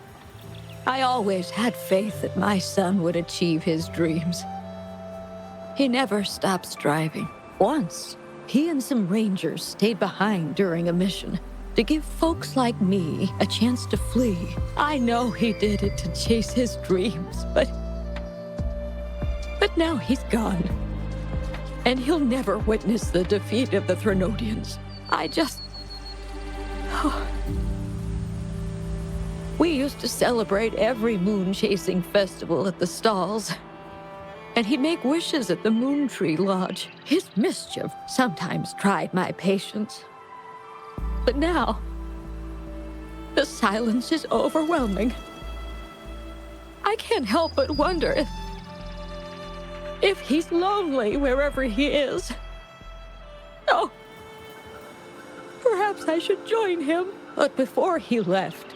I always had faith that my son would achieve his dreams. He never stopped striving. Once, he and some rangers stayed behind during a mission. to give folks like me a chance to flee. I know he did it to chase his dreams, but now he's gone. And he'll never witness the defeat of the Threnodians. We used to celebrate every moon-chasing festival at the stalls. And he'd make wishes at the Moontree Lodge. His mischief sometimes tried my patience. But now, the silence is overwhelming. I can't help but wonder if he's lonely wherever he is. Oh, perhaps I should join him. But before he left,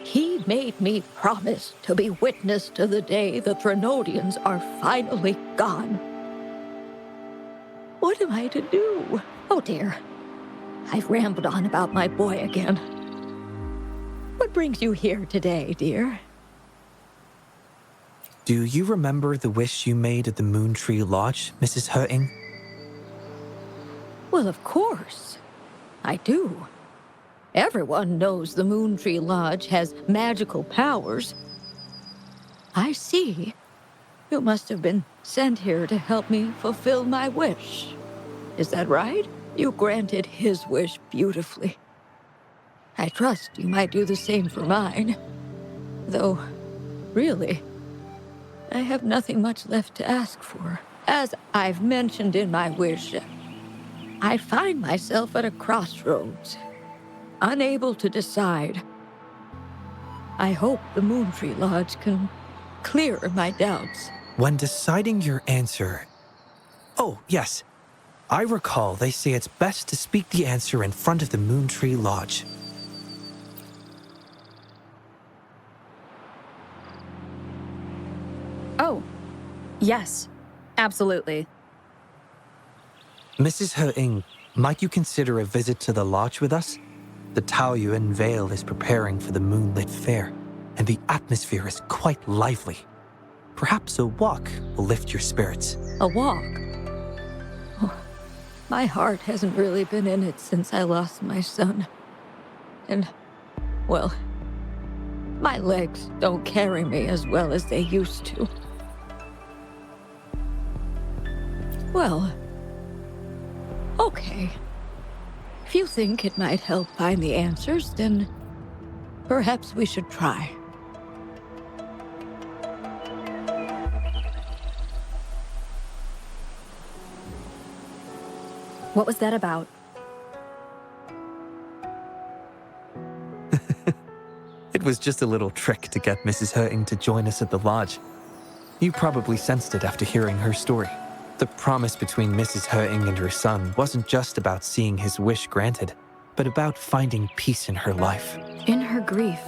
he made me promise to be witness to the day the Threnodians are finally gone. What am I to do? Oh dear, I've rambled on about my boy again. What brings you here today, dear? Do you remember the wish you made at the Moontree Lodge, Mrs. Wuthering? Well, of course. I do. Everyone knows the Moontree Lodge has magical powers. I see. You must have been sent here to help me fulfill my wish. Is that right? You granted his wish beautifully. I trust you might do the same for mine. Though, really, I have nothing much left to ask for. As I've mentioned in my wish, I find myself at a crossroads, unable to decide. I hope the Moontree Lodge can clear my doubts. When deciding your answer... Oh, yes. I recall they say it's best to speak the answer in front of the Moontree Lodge. Oh, yes, absolutely. Mrs. Wuthering, might you consider a visit to the lodge with us? The Taoyuan Vale is preparing for the Moonlit Fair, and the atmosphere is quite lively. Perhaps a walk will lift your spirits. A walk? Oh, my heart hasn't really been in it since I lost my son. And, well, my legs don't carry me as well as they used to. Well, okay. If you think it might help find the answers, then perhaps we should try. What was that about? It was just a little trick to get Mrs. Wuthering to join us at the lodge. You probably sensed it after hearing her story. The promise between Mrs. Wuthering and her son wasn't just about seeing his wish granted, but about finding peace in her life. In her grief,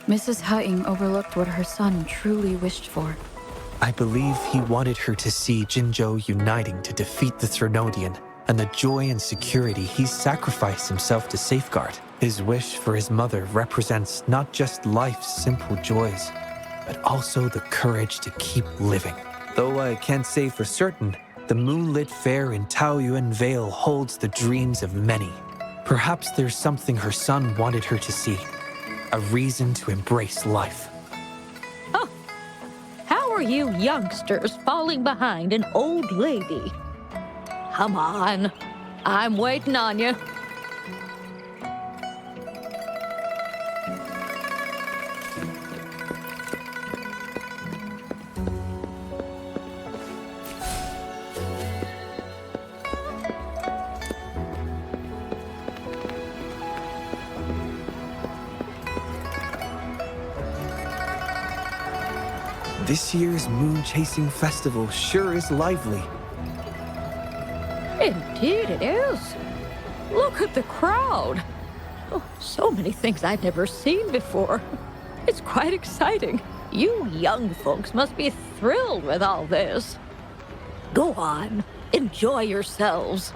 Mrs. Wuthering overlooked what her son truly wished for. I believe he wanted her to see Jinzhou uniting to defeat the Threnodian, and the joy and security he sacrificed himself to safeguard. His wish for his mother represents not just life's simple joys, but also the courage to keep living. Though I can't say for certain, the Moonlit Fair in Taoyuan Vale holds the dreams of many. Perhaps there's something her son wanted her to see, a reason to embrace life. Huh. How are you youngsters falling behind an old lady? Come on, I'm waiting on you. This year's moon-chasing festival sure is lively. Indeed it is. Look at the crowd. Oh, so many things I've never seen before. It's quite exciting. You young folks must be thrilled with all this. Go on, enjoy yourselves.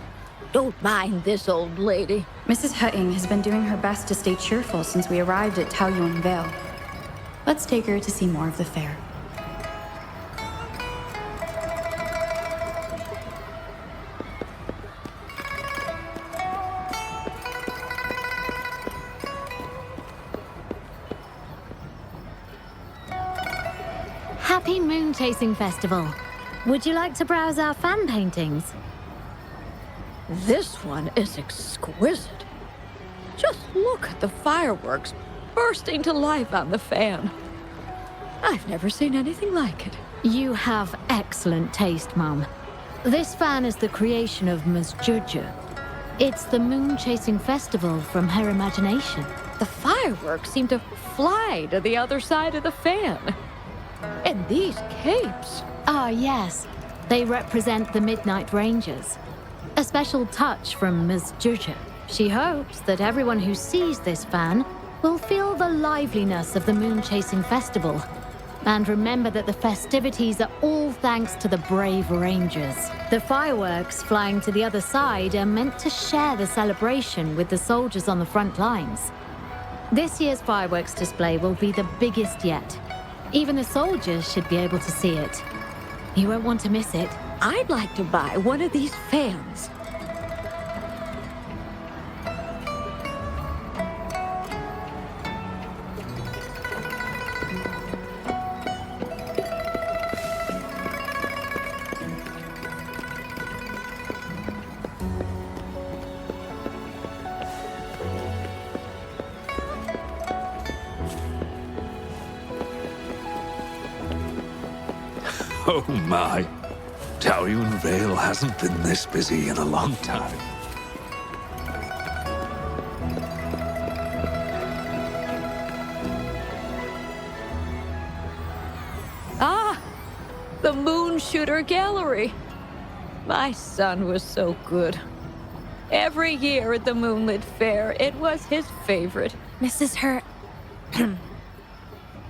Don't mind this old lady. Mrs. Wuthering has been doing her best to stay cheerful since we arrived at Taoyuan Vale. Let's take her to see more of the fair. Happy Moon Chasing Festival. Would you like to browse our fan paintings? This one is exquisite. Just look at the fireworks bursting to life on the fan. I've never seen anything like it. You have excellent taste, Mum. This fan is the creation of Ms. Zhezhi. It's the Moon Chasing Festival from her imagination. The fireworks seem to fly to the other side of the fan. And these capes. Ah, yes. They represent the Midnight Rangers. A special touch from Ms. Zhezhi. She hopes that everyone who sees this fan will feel the liveliness of the Moon Chasing Festival. And remember that the festivities are all thanks to the brave Rangers. The fireworks flying to the other side are meant to share the celebration with the soldiers on the front lines. This year's fireworks display will be the biggest yet. Even the soldiers should be able to see it. You won't want to miss it. I'd like to buy one of these fans. Oh my. Taoyuan Vale hasn't been this busy in a long time. Ah! The Moon Shooter Gallery. My son was so good. Every year at the Moonlit Fair, it was his favorite. Mrs. Her...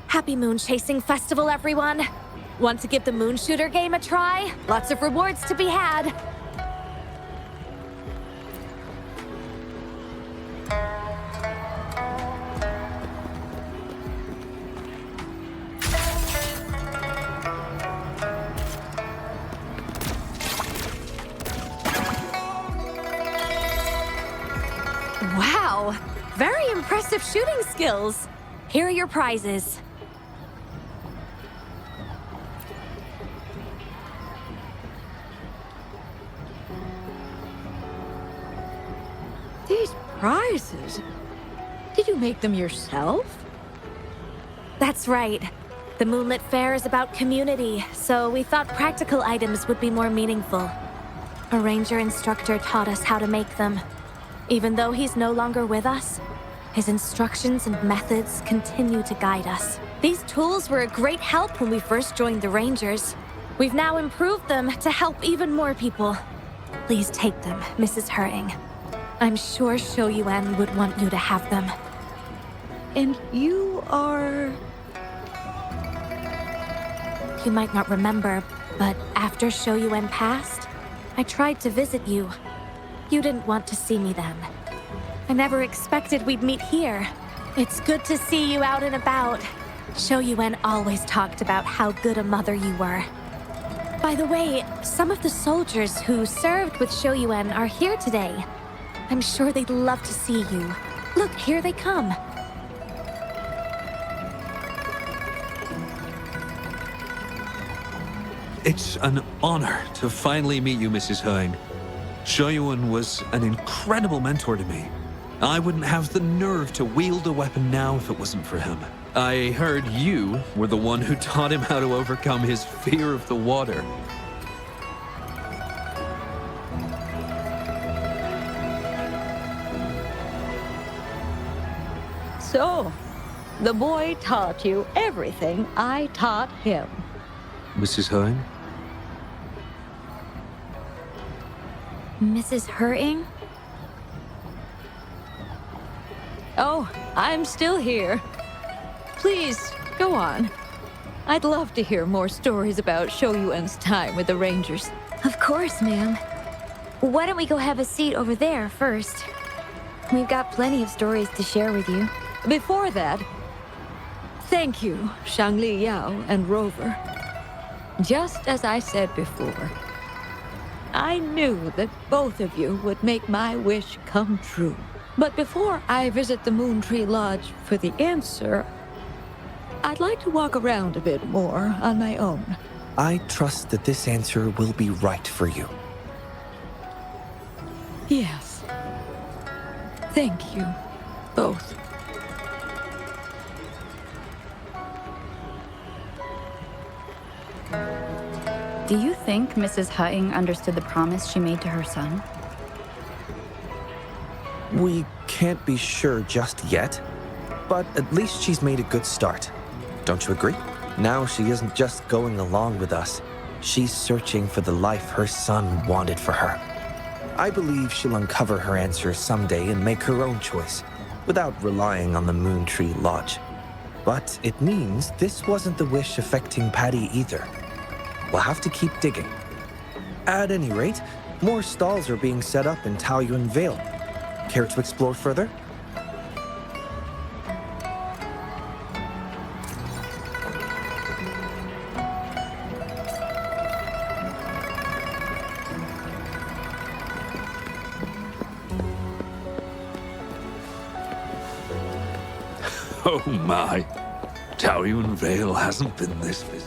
Happy Moon Chasing Festival, everyone! Want to give the Moon Shooter game a try? Lots of rewards to be had. Wow! Very impressive shooting skills. Here are your prizes. These prizes? Did you make them yourself? That's right. The Moonlit Fair is about community, so we thought practical items would be more meaningful. A ranger instructor taught us how to make them. Even though he's no longer with us, his instructions and methods continue to guide us. These tools were a great help when we first joined the Rangers. We've now improved them to help even more people. Please take them, Mrs. Hering. I'm sure Xiehua would want you to have them. And you are... You might not remember, but after Xiehua passed, I tried to visit you. You didn't want to see me then. I never expected we'd meet here. It's good to see you out and about. Xiehua always talked about how good a mother you were. By the way, some of the soldiers who served with Xiehua are here today. I'm sure they'd love to see you. Look, here they come. It's an honor to finally meet you, Mrs. Hering. Xiehua was an incredible mentor to me. I wouldn't have the nerve to wield a weapon now if it wasn't for him. I heard you were the one who taught him how to overcome his fear of the water. So, the boy taught you everything I taught him. Mrs. Hering? Mrs. Hering? Oh, I'm still here. Please, go on. I'd love to hear more stories about Xiehua time with the Rangers. Of course, ma'am. Why don't we go have a seat over there first? We've got plenty of stories to share with you. Before that, thank you, Xiangli Yao and Rover. Just as I said before, I knew that both of you would make my wish come true. But before I visit the Moontree Lodge for the answer, I'd like to walk around a bit more on my own. I trust that this answer will be right for you. Yes. Thank you, both. Do you think Mrs. Hutting understood the promise she made to her son? We can't be sure just yet, but at least she's made a good start. Don't you agree? Now she isn't just going along with us. She's searching for the life her son wanted for her. I believe she'll uncover her answers someday and make her own choice, without relying on the Moontree Lodge. But it means this wasn't the wish affecting Patty either. We'll have to keep digging. At any rate, more stalls are being set up in Taoyuan Vale. Care to explore further? Oh my. Taoyuan Vale hasn't been this busy.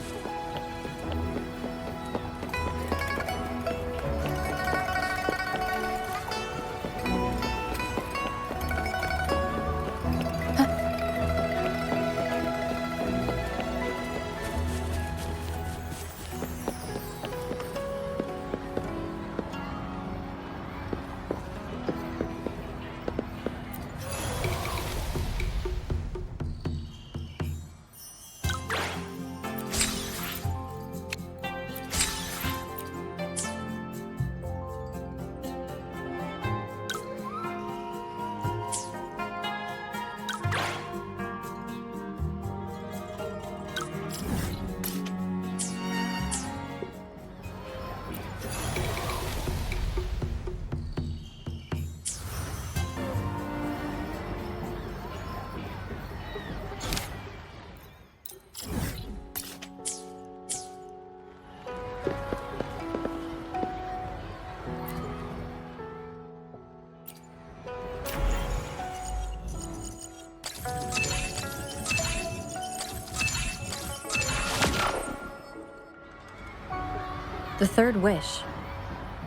The third wish.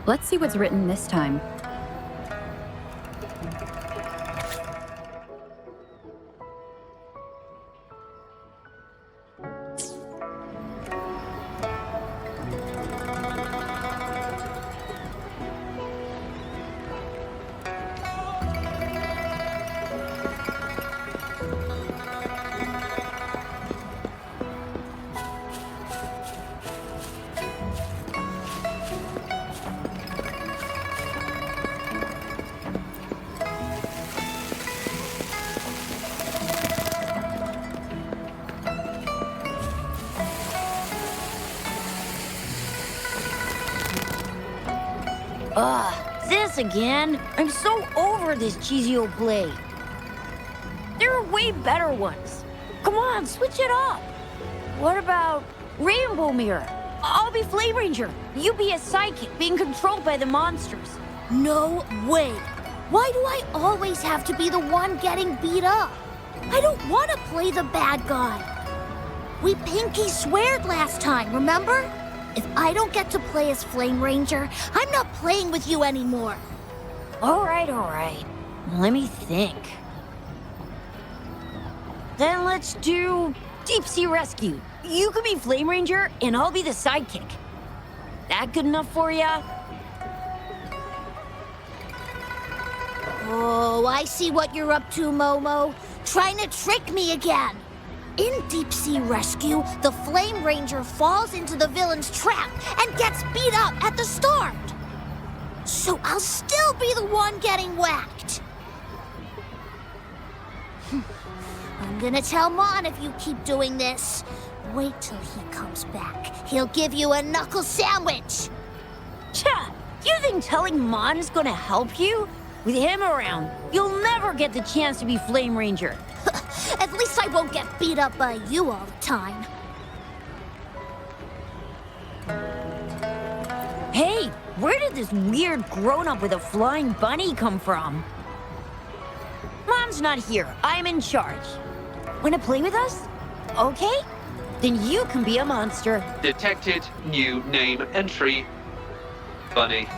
Let's see what's written this time. This again? I'm so over this cheesy old blade. There are way better ones. Come on, switch it up. What about Rainbow Mirror? I'll be Flame Ranger. You be a psychic being controlled by the monsters. No way. Why do I always have to be the one getting beat up? I don't want to play the bad guy. We pinky sweared last time, remember? If I don't get to play as Flame Ranger, I'm not playing with you anymore. All right. Let me think. Then let's do Deep Sea Rescue. You could be Flame Ranger, and I'll be the sidekick. That good enough for ya? Oh, I see what you're up to, Momo. Trying to trick me again. In Deep Sea Rescue, the Flame Ranger falls into the villain's trap and gets beat up at the start. So I'll still be the one getting whacked. I'm gonna tell Mon if you keep doing this. Wait till he comes back. He'll give you a knuckle sandwich. Cha! You think telling Mon is gonna help you? With him around, you'll never get the chance to be Flame Ranger. At least I won't get beat up by you all the time. Hey, where did this weird grown-up with a flying bunny come from? Mom's not here. I'm in charge. Wanna play with us? Okay, then you can be a monster. Detected new name entry. Bunny.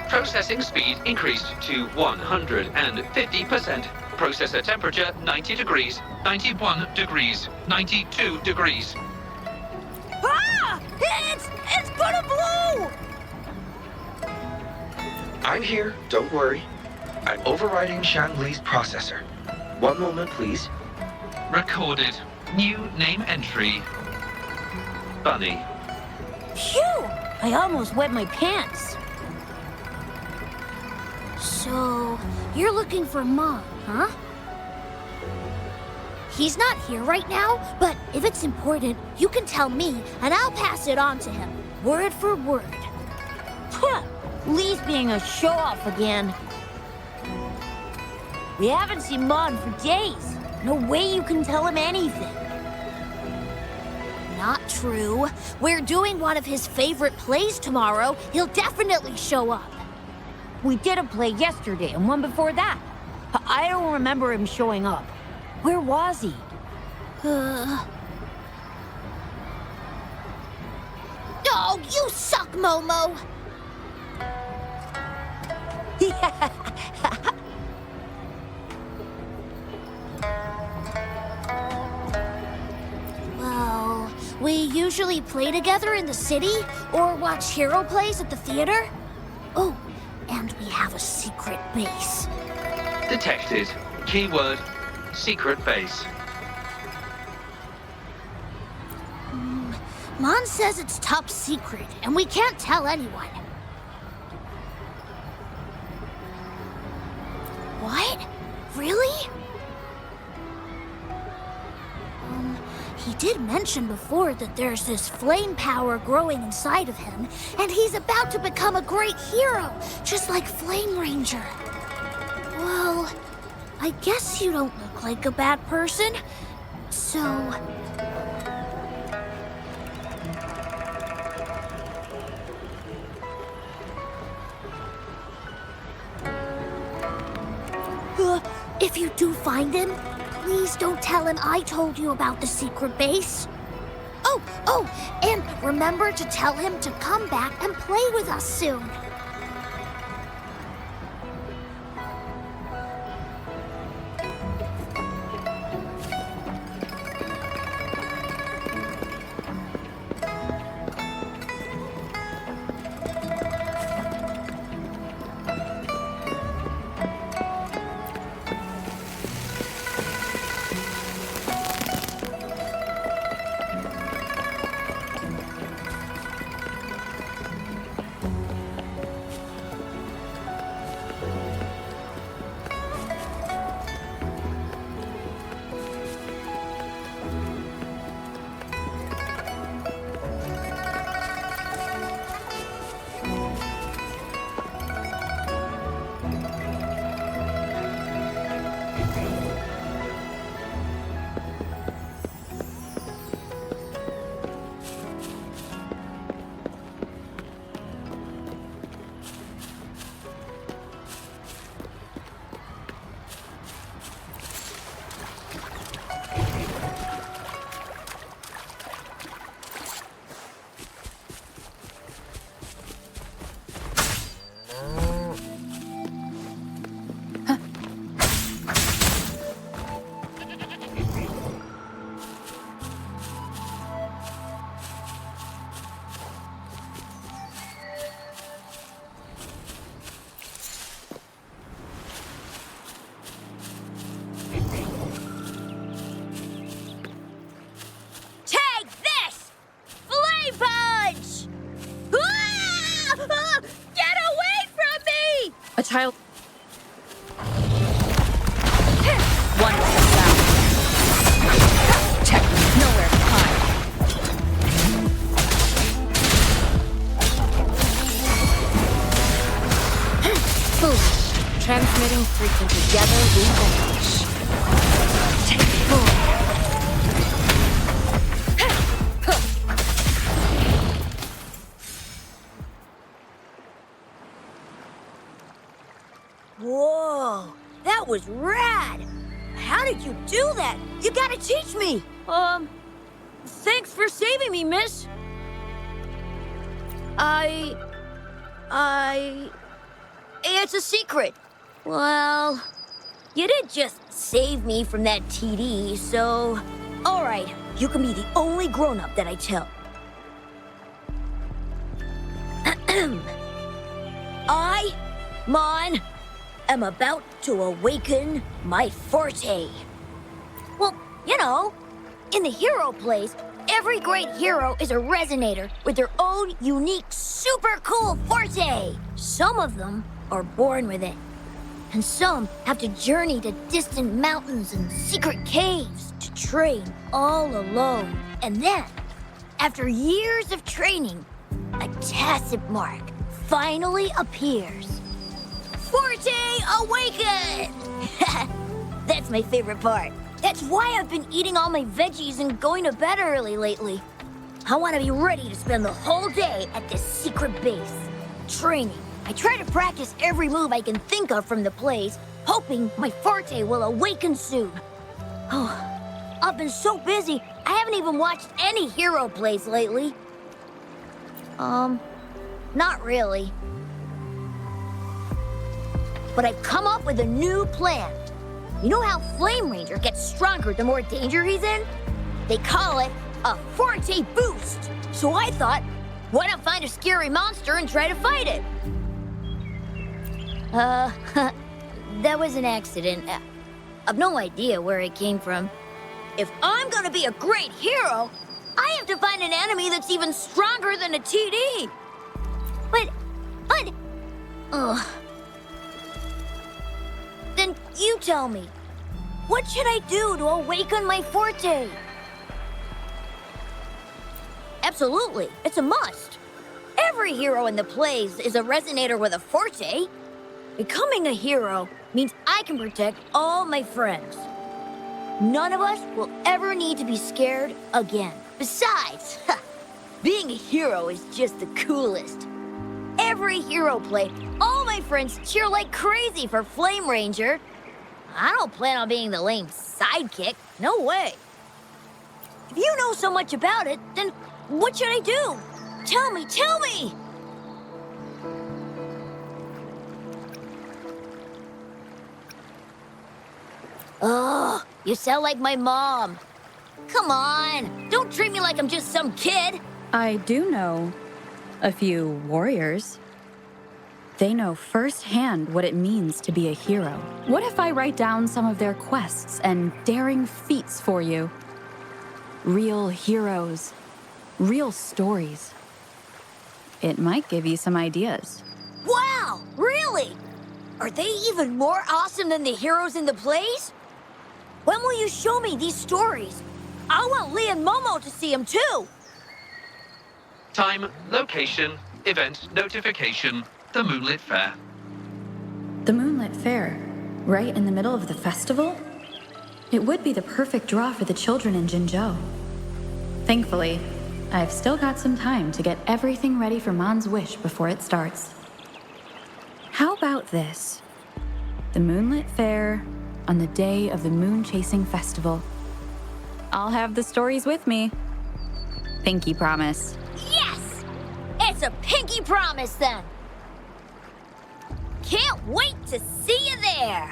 Processing speed increased to 150%. Processor temperature 90 degrees, 91 degrees, 92 degrees. Ah! It's gonna blow! I'm here, don't worry. I'm overriding Xiangli's processor. One moment, please. Recorded. New name entry. Bunny. Phew! I almost wet my pants. So, you're looking for Mom, huh? He's not here right now, but if it's important, you can tell me, and I'll pass it on to him, word for word. Huh! Lee's being a show-off again. We haven't seen Mon for days. No way you can tell him anything. Not true. We're doing one of his favorite plays tomorrow. He'll definitely show up. We did a play yesterday and one before that. I don't remember him showing up. Where was he? Oh, you suck, Momo! Well, we usually play together in the city or watch hero plays at the theater. Oh, and we have a secret base. Detected. Keyword, secret base. Mon says it's top secret, and we can't tell anyone. What? Really? He did mention before that there's this flame power growing inside of him, and he's about to become a great hero, just like Flame Ranger. Well, I guess you don't look like a bad person, so... if you do find him, please don't tell him I told you about the secret base. Oh, and remember to tell him to come back and play with us soon. Child. One step down. Check. Nowhere to hide. Foolish. Transmitting frequency together we vanish. Take forward. Whoa, that was rad! How did you do that? You gotta teach me! Thanks for saving me, miss. It's a secret. Well, you did just save me from that TD, so... Alright, you can be the only grown-up that I tell. I, Mon, am about to awaken my forte. Well, you know, in the hero place, every great hero is a resonator with their own unique, super cool forte. Some of them are born with it, and some have to journey to distant mountains and secret caves to train all alone. And then, after years of training, a Tacet mark finally appears. Forte awakened! That's my favorite part. That's why I've been eating all my veggies and going to bed early lately. I want to be ready to spend the whole day at this secret base. Training. I try to practice every move I can think of from the place, hoping my forte will awaken soon. Oh, I've been so busy, I haven't even watched any hero plays lately. Not really. But I've come up with a new plan. You know how Flame Ranger gets stronger the more danger he's in? They call it a Forte Boost. So I thought, why not find a scary monster and try to fight it? That was an accident. I've no idea where it came from. If I'm gonna be a great hero, I have to find an enemy that's even stronger than a TD. But... Then you tell me, what should I do to awaken my forte? Absolutely, it's a must. Every hero in the plays is a resonator with a forte. Becoming a hero means I can protect all my friends. None of us will ever need to be scared again. Besides, being a hero is just the coolest. Every hero play, all my friends cheer like crazy for Flame Ranger. I don't plan on being the lame sidekick. No way. If you know so much about it, then what should I do? Tell me, tell me! Oh, you sound like my mom. Come on, don't treat me like I'm just some kid. I do know a few warriors. They know firsthand what it means to be a hero. What if I write down some of their quests and daring feats for you? Real heroes, real stories. It might give you some ideas. Wow, really? Are they even more awesome than the heroes in the plays? When will you show me these stories? I want Lee and Momo to see them too. Time, location, event notification, the Moonlit Fair. The Moonlit Fair, right in the middle of the festival? It would be the perfect draw for the children in Jinzhou. Thankfully, I've still got some time to get everything ready for Mon's wish before it starts. How about this? The Moonlit Fair on the day of the Moon Chasing Festival. I'll have the stories with me. Pinky promise. Yes! It's a pinky promise then. Can't wait to see you there.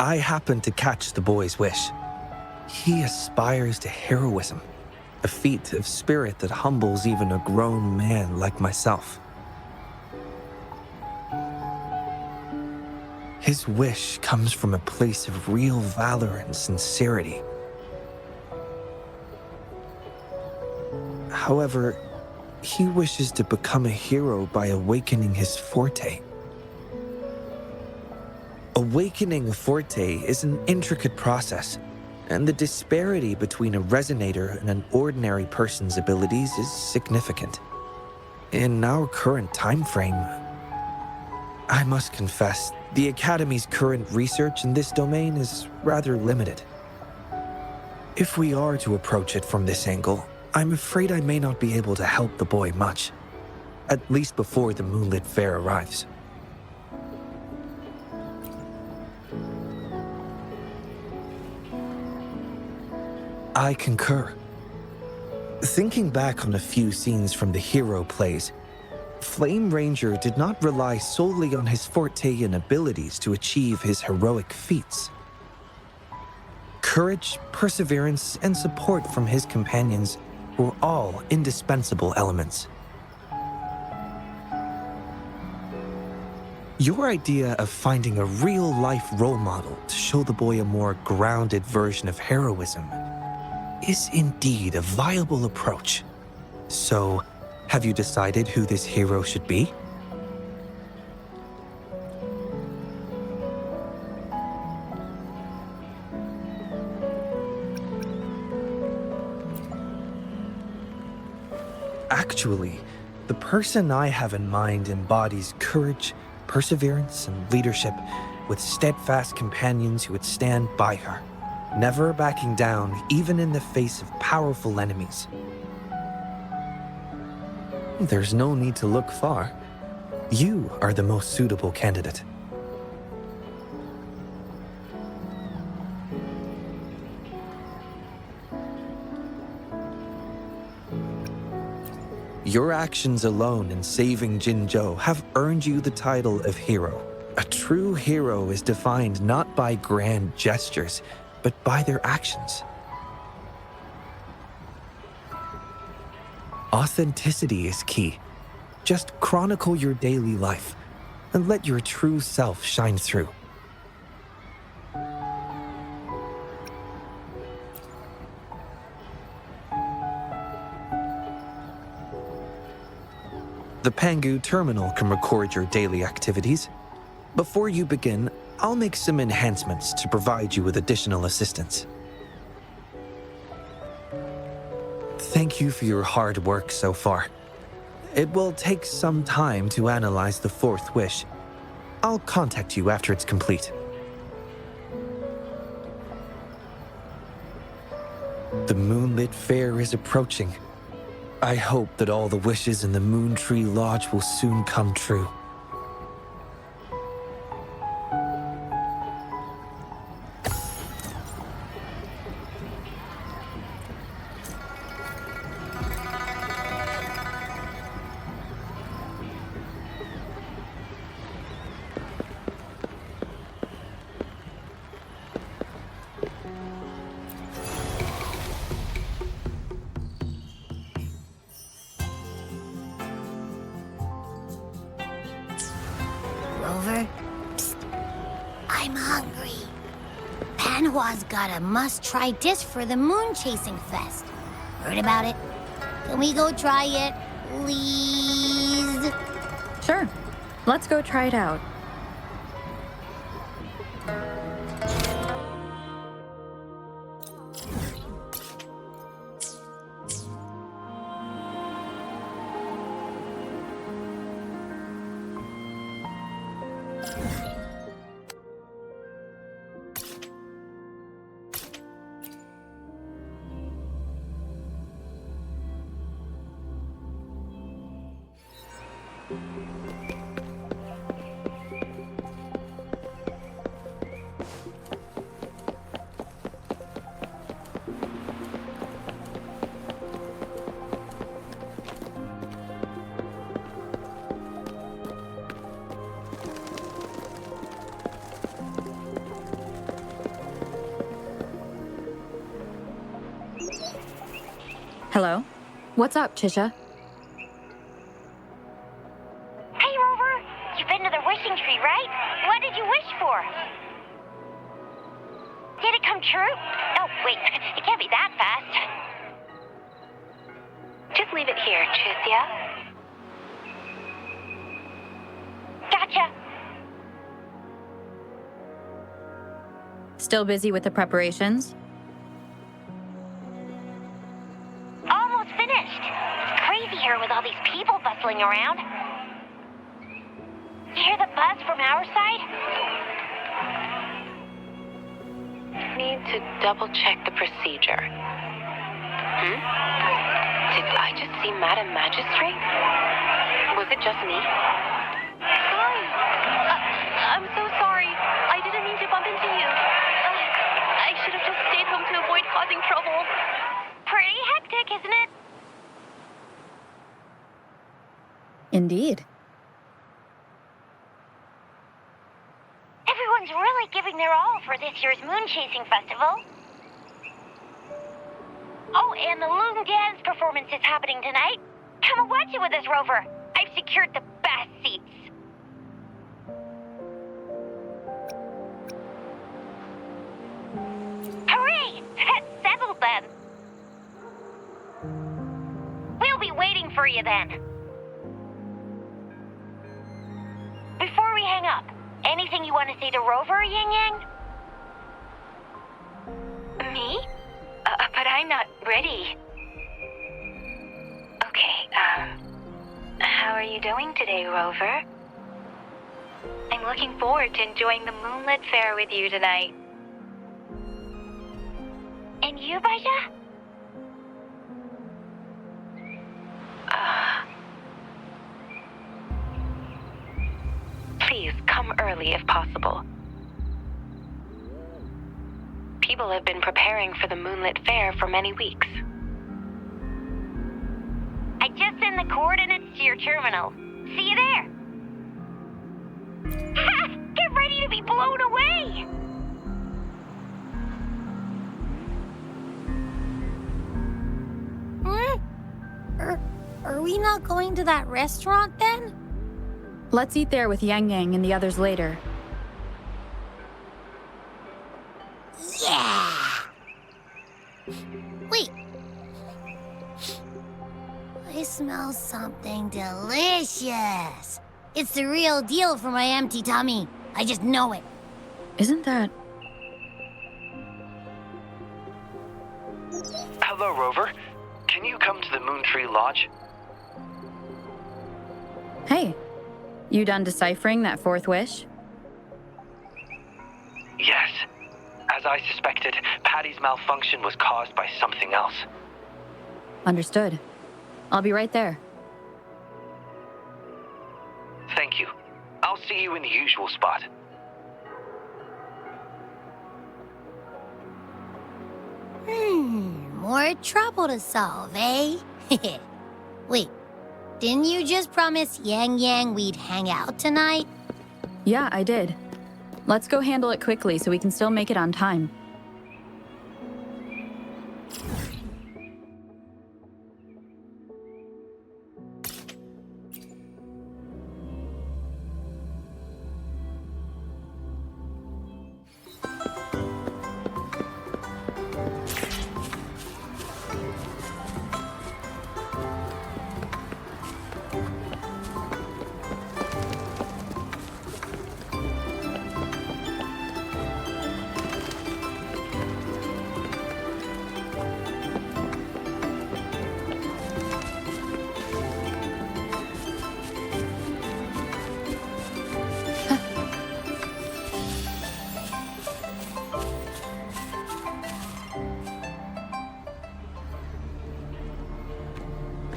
I happened to catch the boy's wish. He aspires to heroism, a feat of spirit that humbles even a grown man like myself. His wish comes from a place of real valor and sincerity. However, he wishes to become a hero by awakening his forte. Awakening a forte is an intricate process, and the disparity between a resonator and an ordinary person's abilities is significant. In our current time frame, I must confess, the Academy's current research in this domain is rather limited. If we are to approach it from this angle, I'm afraid I may not be able to help the boy much, at least before the Moonlit Fair arrives. I concur. Thinking back on a few scenes from the hero plays, Flame Ranger did not rely solely on his forte and abilities to achieve his heroic feats. Courage, perseverance, and support from his companions were all indispensable elements. Your idea of finding a real-life role model to show the boy a more grounded version of heroism is indeed a viable approach. So, have you decided who this hero should be? Actually, the person I have in mind embodies courage, perseverance, and leadership with steadfast companions who would stand by her, never backing down even in the face of powerful enemies. There's no need to look far. You are the most suitable candidate. Your actions alone in saving Jinzhou have earned you the title of hero. A true hero is defined not by grand gestures, but by their actions. Authenticity is key. Just chronicle your daily life and let your true self shine through. The Pangu terminal can record your daily activities. Before you begin, I'll make some enhancements to provide you with additional assistance. Thank you for your hard work so far. It will take some time to analyze the fourth wish. I'll contact you after it's complete. The Moonlit Fair is approaching. I hope that all the wishes in the Moontree Lodge will soon come true. Rover? Psst. I'm hungry. Panhua's got a must-try dish for the Moon Chasing Fest. Heard about it? Can we go try it, please? Sure. Let's go try it out. Hello? What's up, Chixia? Hey, Rover! You've been to the wishing tree, right? What did you wish for? Did it come true? Oh, wait. It can't be that fast. Just leave it here, Chixia. Gotcha. Still busy with the preparations? Almost finished. It's crazy here with all these people bustling around. You hear the buzz from our side? Need to double-check the procedure. Did I just see Madam Magistrate? Was it just me? Sorry. I'm so sorry. I didn't mean to bump into you. I should have just stayed home to avoid causing trouble. Pretty hectic, isn't it? Indeed. Everyone's really giving their all for this year's moon chasing festival. Oh, and the Loon Dance performance is happening tonight. Come and watch it with us, Rover. I've secured the best seats. Hooray! That's settled then. We'll be waiting for you then. Before we hang up, anything you want to say to Rover, Yangyang? Me? But I'm not ready. Okay, how are you doing today, Rover? I'm looking forward to enjoying the Moonlit Fair with you tonight. And you, Baizhi? Please come early if possible. People have been preparing for the Moonlit Fair for many weeks. I just sent the coordinates to your terminal. See you there. Ha! Get ready to be blown away! Are we not going to that restaurant then? Let's eat there with Yangyang and the others later. Yeah! Wait. I smell something delicious. It's the real deal for my empty tummy. I just know it. Isn't that... Hello, Rover. Can you come to the Moontree Lodge? Hey, you done deciphering that fourth wish? Yes. As I suspected, Patty's malfunction was caused by something else. Understood. I'll be right there. Thank you. I'll see you in the usual spot. More trouble to solve, eh? Wait, didn't you just promise Yangyang we'd hang out tonight? Yeah, I did. Let's go handle it quickly so we can still make it on time.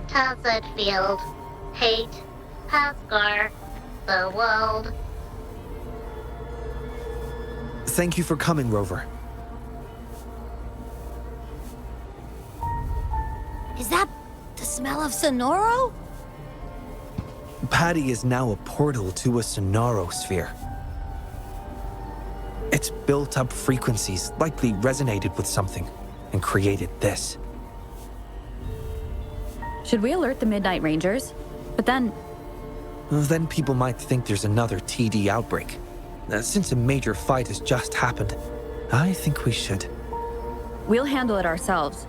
Tacet field. Hate. Pascar. The world. Thank you for coming, Rover. Is that the smell of Sonoro? Patty is now a portal to a Sonoro Sphere. Its built-up frequencies likely resonated with something and created this. Should we alert the Midnight Rangers? But then... Then people might think there's another TD outbreak. Since a major fight has just happened, I think we should. We'll handle it ourselves.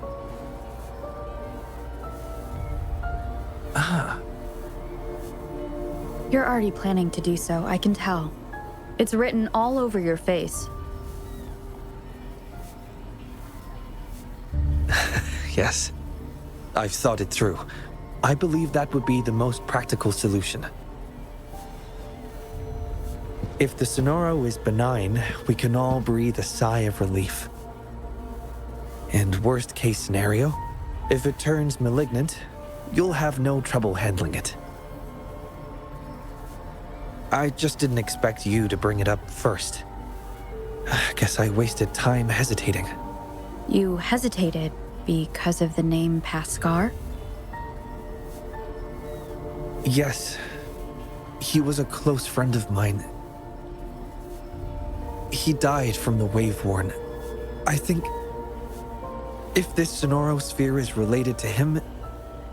Ah. You're already planning to do so, I can tell. It's written all over your face. Yes. I've thought it through. I believe that would be the most practical solution. If the Sonoro is benign, we can all breathe a sigh of relief. And worst case scenario, if it turns malignant, you'll have no trouble handling it. I just didn't expect you to bring it up first. Guess I wasted time hesitating. You hesitated because of the name Pascar? Yes. He was a close friend of mine. He died from the Wave-Worn. I think... if this Sonoro Sphere is related to him,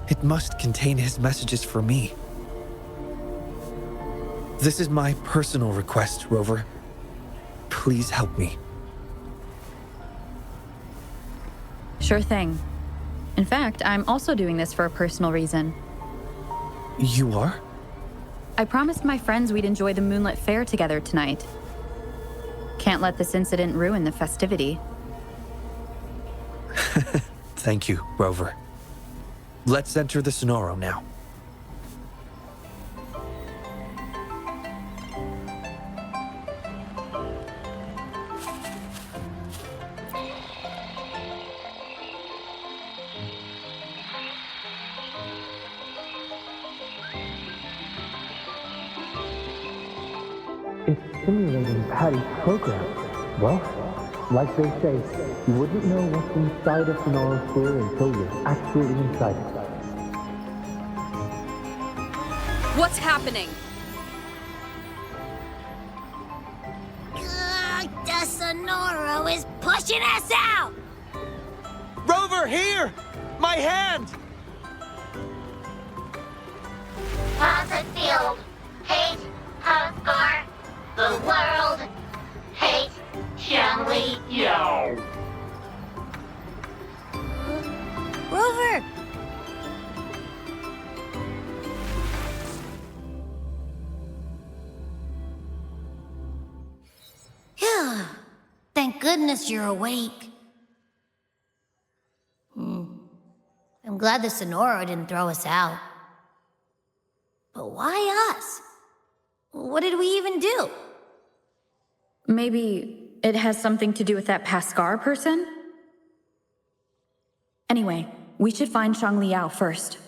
it must contain his messages for me. This is my personal request, Rover. Please help me. Sure thing. In fact, I'm also doing this for a personal reason. You are? I promised my friends we'd enjoy the Moonlit Fair together tonight. Can't let this incident ruin the festivity. Thank you, Rover. Let's enter the Sonoro now. It's simulating Patty's program. Well, like they say, you wouldn't know what's inside a Sonoro Sphere until you're actually inside it. What's happening? The Sonoro is pushing us out! Rover, here! My hand! OwlField. Hate Pascar. The world. Hate Xiangli Yao. Rover! Phew. Thank goodness you're awake. I'm glad the Sonoro didn't throw us out. But why us? What did we even do? Maybe it has something to do with that Pascar person? Anyway, we should find Xiangli Yao first.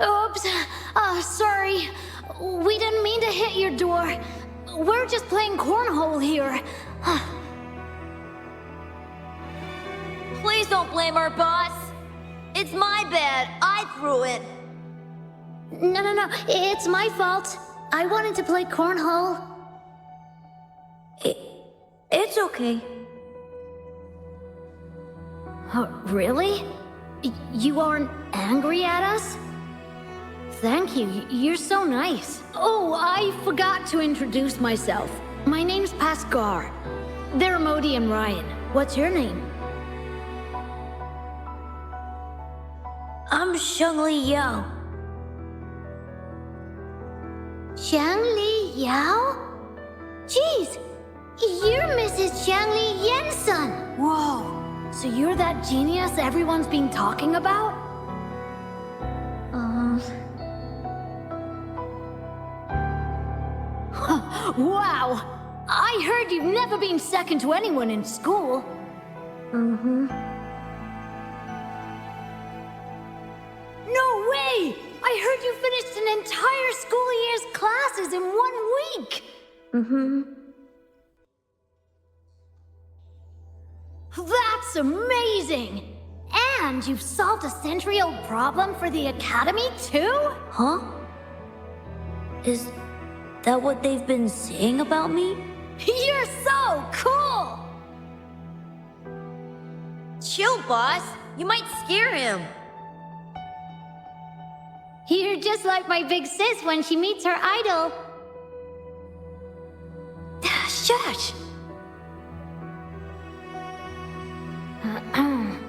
Oops. Sorry. We didn't mean to hit your door. We're just playing cornhole here. Please don't blame our boss. It's my bad. I threw it. No. It's my fault. I wanted to play cornhole. It's okay. Really? You aren't angry at us? Thank you. You're so nice. Oh, I forgot to introduce myself. My name's Pascar. They're Modi and Ryan. What's your name? I'm Xiangli Yao. Xiangli Yao? Jeez, you're Mrs. Xiangli Yan's son. Whoa. So you're that genius everyone's been talking about? Wow! I heard you've never been second to anyone in school. Mm-hmm. No way! I heard you finished an entire school year's classes in 1 week! Mm-hmm. That's amazing! And you've solved a century-old problem for the Academy, too? Huh? Is that what they've been saying about me? You're so cool! Chill, boss. You might scare him. You're just like my big sis when she meets her idol. Shush!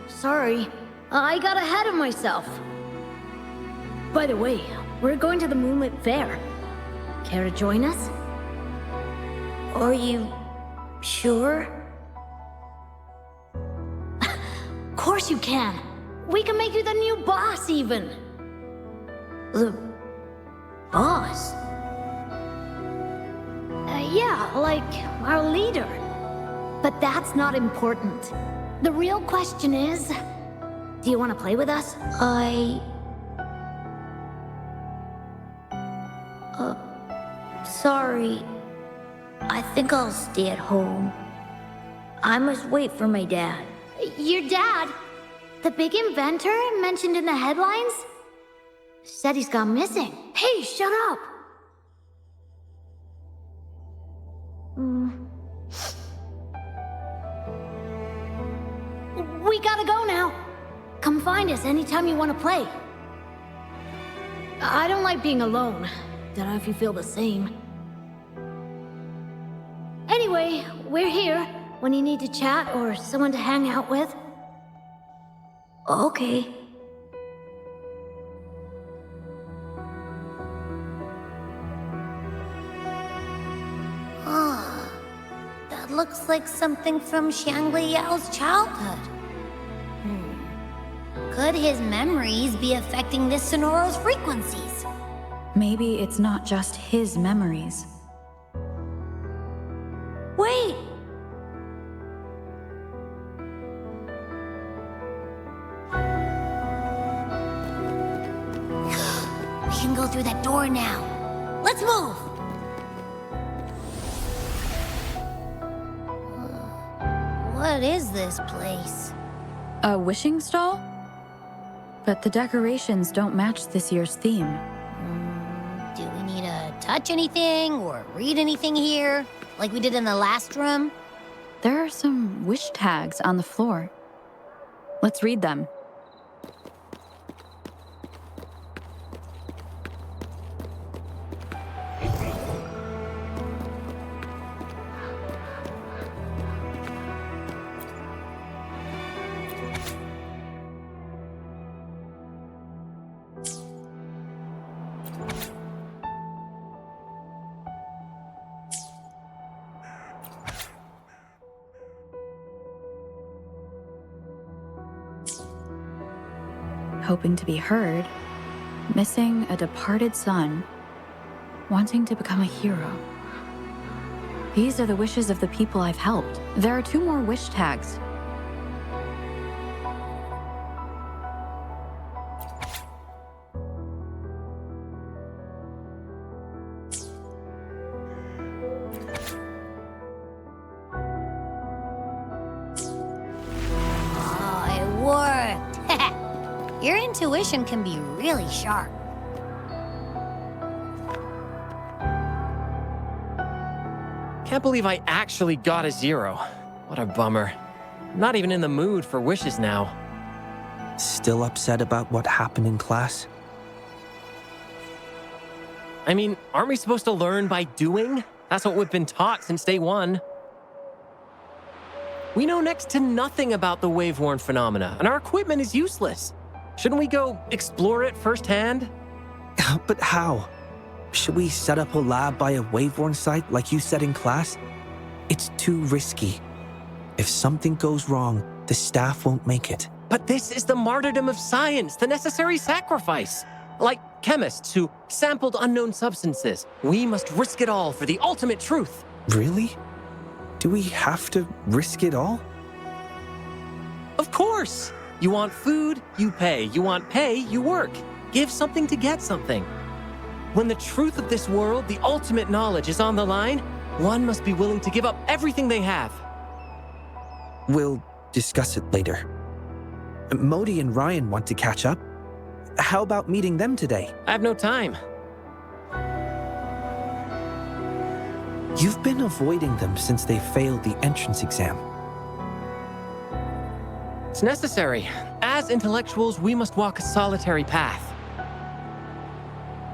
Sorry, I got ahead of myself. By the way, we're going to the Moonlit Fair. Care to join us? Are you sure? Of course you can. We can make you the new boss, even. The boss? Yeah, like our leader. But that's not important. The real question is, do you want to play with us? Sorry. I think I'll stay at home. I must wait for my dad. Your dad? The big inventor mentioned in the headlines? Said he's gone missing. Hey, shut up! We gotta go now. Come find us anytime you want to play. I don't like being alone. Don't know if you feel the same. Anyway, we're here when you need to chat or someone to hang out with. Okay. That looks like something from Xiangli Yao's childhood. Could his memories be affecting this Sonoro's frequencies? Maybe it's not just his memories. Wait! We can go through that door now. Let's move! What is this place? A wishing stall? But the decorations don't match this year's theme. Do we need to touch anything or read anything here, like we did in the last room? There are some wish tags on the floor. Let's read them. Hoping to be heard, missing a departed son, wanting to become a hero. These are the wishes of the people I've helped. There are 2 more wish tags. Your intuition can be really sharp. Can't believe I actually got a 0. What a bummer. I'm not even in the mood for wishes now. Still upset about what happened in class? I mean, aren't we supposed to learn by doing? That's what we've been taught since day 1. We know next to nothing about the wave-worn phenomena, and our equipment is useless. Shouldn't we go explore it firsthand? But how? Should we set up a lab by a wave-worn site like you said in class? It's too risky. If something goes wrong, the staff won't make it. But this is the martyrdom of science, the necessary sacrifice. Like chemists who sampled unknown substances. We must risk it all for the ultimate truth. Really? Do we have to risk it all? Of course! You want food, you pay. You want pay, you work. Give something to get something. When the truth of this world, the ultimate knowledge, is on the line, one must be willing to give up everything they have. We'll discuss it later. Modi and Ryan want to catch up. How about meeting them today? I have no time. You've been avoiding them since they failed the entrance exam. It's necessary. As intellectuals, we must walk a solitary path.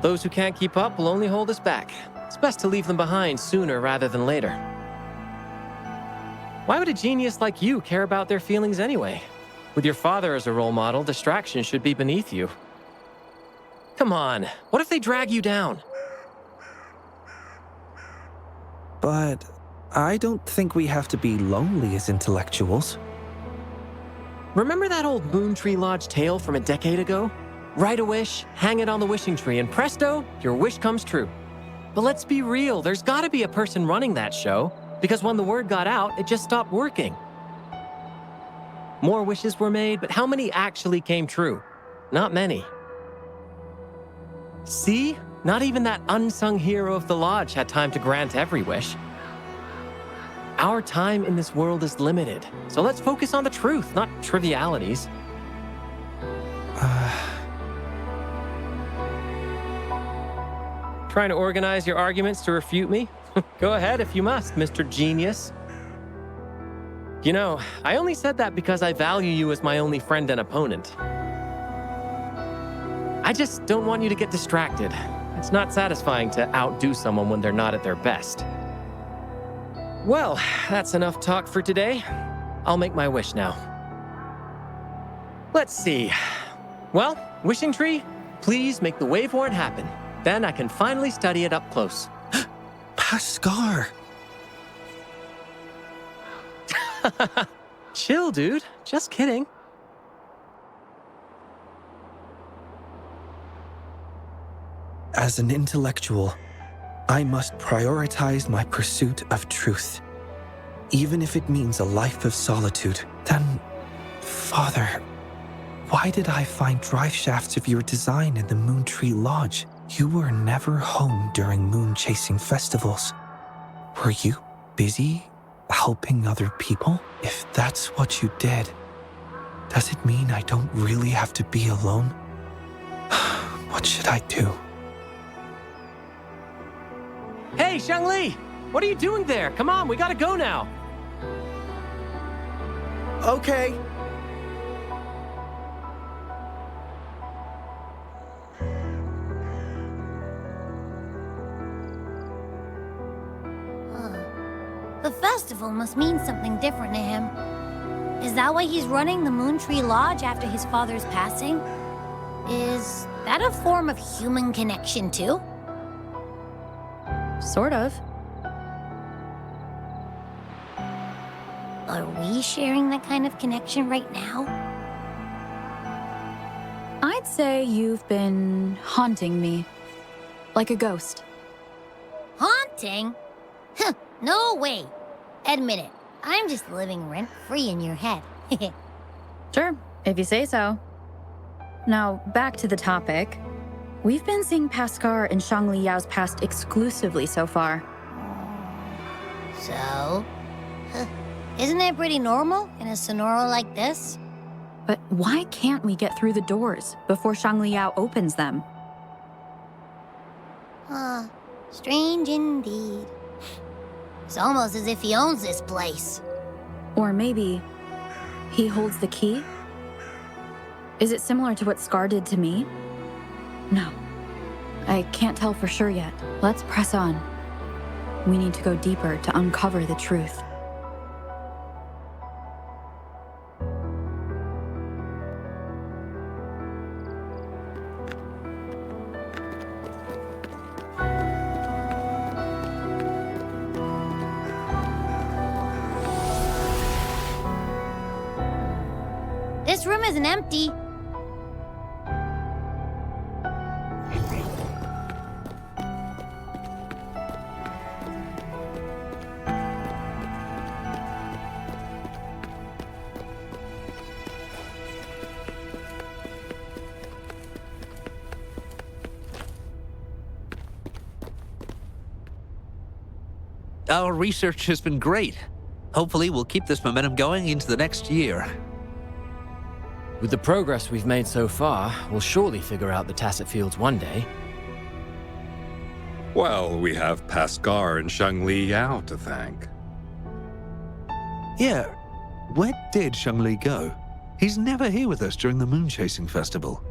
Those who can't keep up will only hold us back. It's best to leave them behind sooner rather than later. Why would a genius like you care about their feelings anyway? With your father as a role model, distraction should be beneath you. Come on, what if they drag you down? But I don't think we have to be lonely as intellectuals. Remember that old Moontree Lodge tale from a decade ago? Write a wish, hang it on the wishing tree, and presto, your wish comes true. But let's be real, there's gotta be a person running that show, because when the word got out, it just stopped working. More wishes were made, but how many actually came true? Not many. See? Not even that unsung hero of the lodge had time to grant every wish. Our time in this world is limited, so let's focus on the truth, not trivialities. Trying to organize your arguments to refute me? Go ahead if you must, Mr. Genius. You know, I only said that because I value you as my only friend and opponent. I just don't want you to get distracted. It's not satisfying to outdo someone when they're not at their best. Well, that's enough talk for today. I'll make my wish now. Let's see. Well, wishing tree, please make the wave horn happen. Then I can finally study it up close. Pascar! Chill, dude. Just kidding. As an intellectual, I must prioritize my pursuit of truth. Even if it means a life of solitude, then, Father, why did I find drive shafts of your design in the Moontree Lodge? You were never home during moon-chasing festivals. Were you busy helping other people? If that's what you did, does it mean I don't really have to be alone? What should I do? Hey, Xiangli! What are you doing there? Come on, we gotta go now. Okay. The festival must mean something different to him. Is that why he's running the Moontree Lodge after his father's passing? Is that a form of human connection too? Sort of. Are we sharing that kind of connection right now? I'd say you've been haunting me. Like a ghost. Haunting? Huh, no way. Admit it, I'm just living rent-free in your head. Sure, if you say so. Now, back to the topic. We've been seeing Pascar and Xiangli Yao's past exclusively so far. So? Isn't that pretty normal in a Sonoro like this? But why can't we get through the doors before Xiangli Yao opens them? Strange indeed. It's almost as if he owns this place. Or maybe he holds the key? Is it similar to what Scar did to me? No. I can't tell for sure yet. Let's press on. We need to go deeper to uncover the truth. This room isn't empty. Our research has been great. Hopefully, we'll keep this momentum going into the next year. With the progress we've made so far, we'll surely figure out the Tacet fields one day. Well, we have Pascar and Xiangli Yao to thank. Yeah, where did Xiangli go? He's never here with us during the moon chasing festival.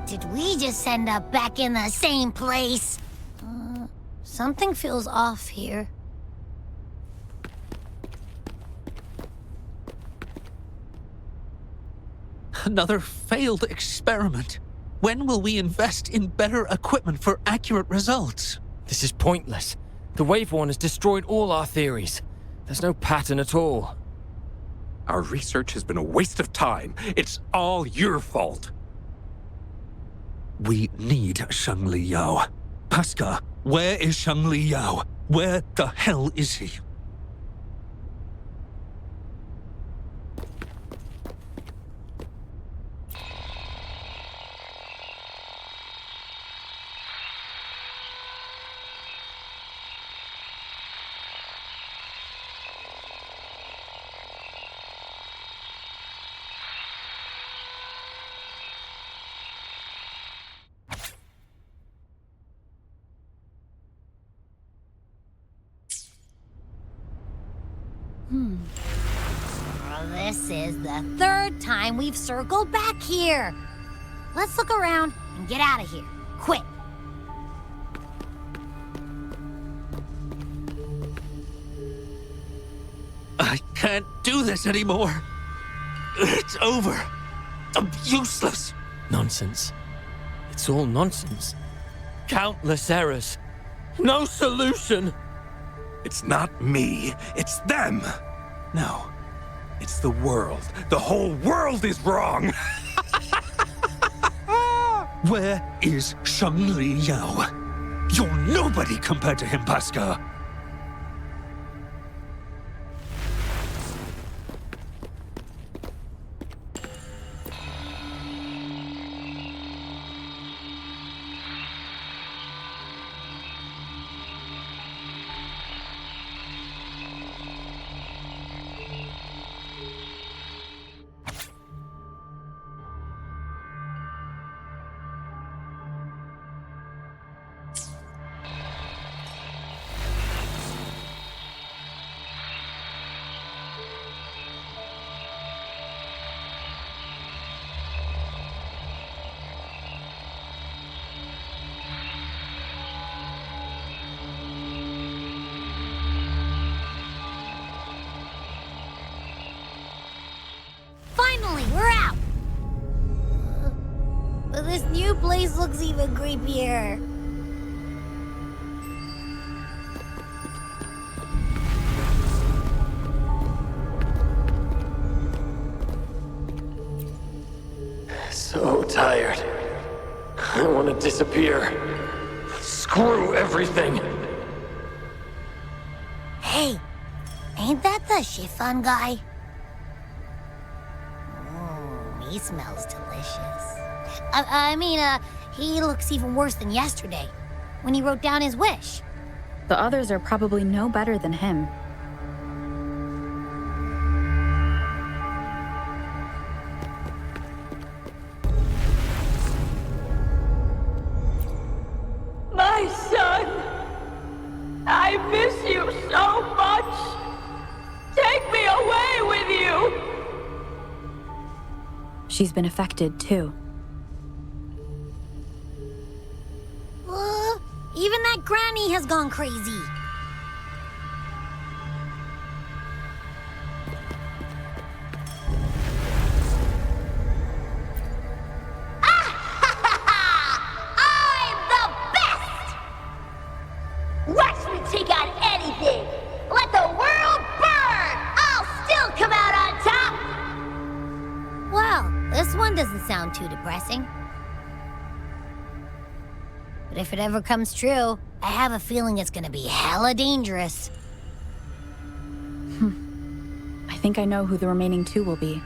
Did we just end up back in the same place? Something feels off here. Another failed experiment. When will we invest in better equipment for accurate results? This is pointless. The Wave One has destroyed all our theories. There's no pattern at all. Our research has been a waste of time. It's all your fault. We need Xiangli Yao. Pascar, where is Xiangli Yao? Where the hell is he? This is the third time we've circled back here. Let's look around and get out of here. Quick. I can't do this anymore. It's over. I'm useless. Nonsense. It's all nonsense. Countless errors. No solution. It's not me. It's them. No. It's the world. The whole world is wrong. Where is Xiangli Yao? You're nobody compared to him, Pascar. Finally, we're out! But this new place looks even creepier. So tired. I want to disappear. Screw everything. Hey, ain't that the Shifan guy? He smells delicious. I mean, he looks even worse than yesterday, when he wrote down his wish. The others are probably no better than him. My son! I miss you so much! Take me away with you! She's been affected, too. Even that granny has gone crazy. one doesn't sound too depressing. But if it ever comes true, I have a feeling it's gonna be hella dangerous. I think I know who the remaining two will be.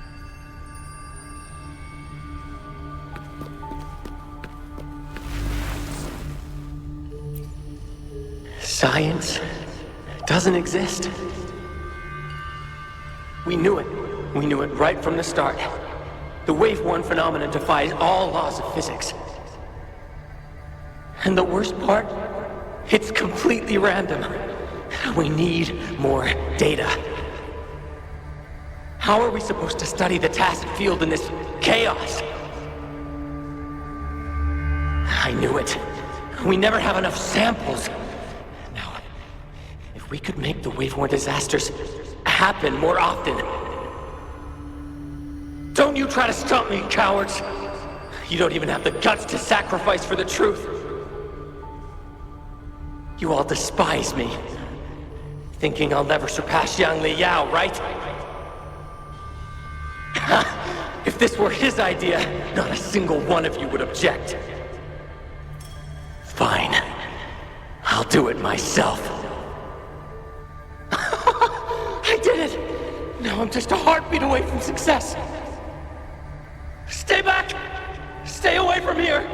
Science doesn't exist. We knew it. We knew it right from the start. The wave-worn phenomenon defies all laws of physics. And the worst part? It's completely random. We need more data. How are we supposed to study the Tacet field in this chaos? I knew it. We never have enough samples. Now, if we could make the wave-worn disasters happen more often. Don't you try to stop me, cowards! You don't even have the guts to sacrifice for the truth. You all despise me, thinking I'll never surpass Xiangli Yao, right? If this were his idea, not a single one of you would object. Fine. I'll do it myself. I did it! Now I'm just a heartbeat away from success. Stay back! Stay away from here!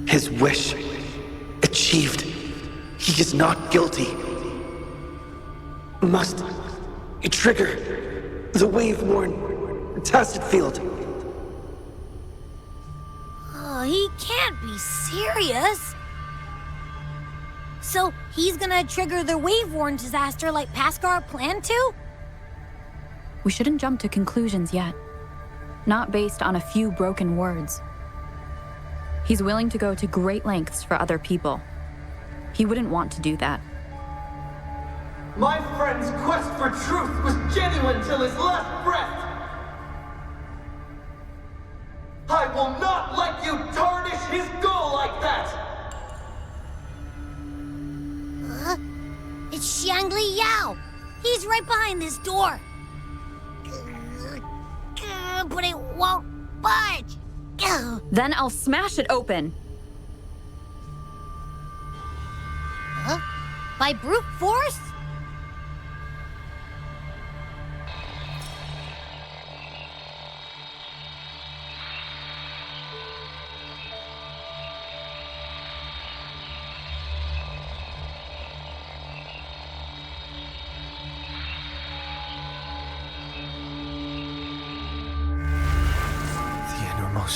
His wish achieved. He is not guilty. Must trigger the wave-worn Tacet field. Oh, he can't be serious. So he's gonna trigger the wave-worn disaster like Pascar planned to? We shouldn't jump to conclusions yet. Not based on a few broken words. He's willing to go to great lengths for other people. He wouldn't want to do that. My friend's quest for truth was genuine till his last breath! I will not let you tarnish his goal like that! It's Xiangli Yao! He's right behind this door! But it won't budge! Then I'll smash it open! Huh? By brute force?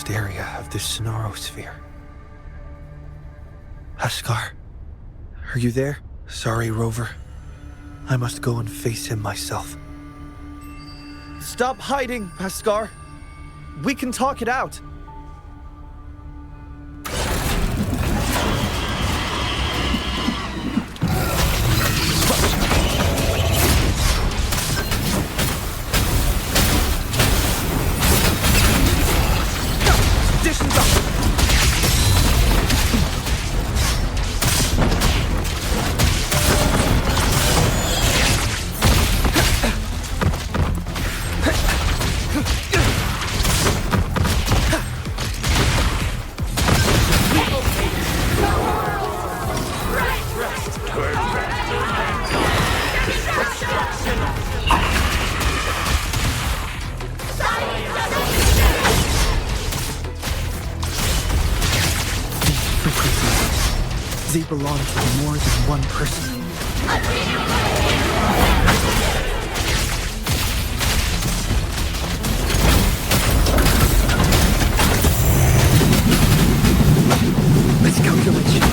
Area of the Sonoro Sphere. Pascar, are you there? Sorry, Rover. I must go and face him myself. Stop hiding, Pascar. We can talk it out. They belong to more than one person. Let's calculate.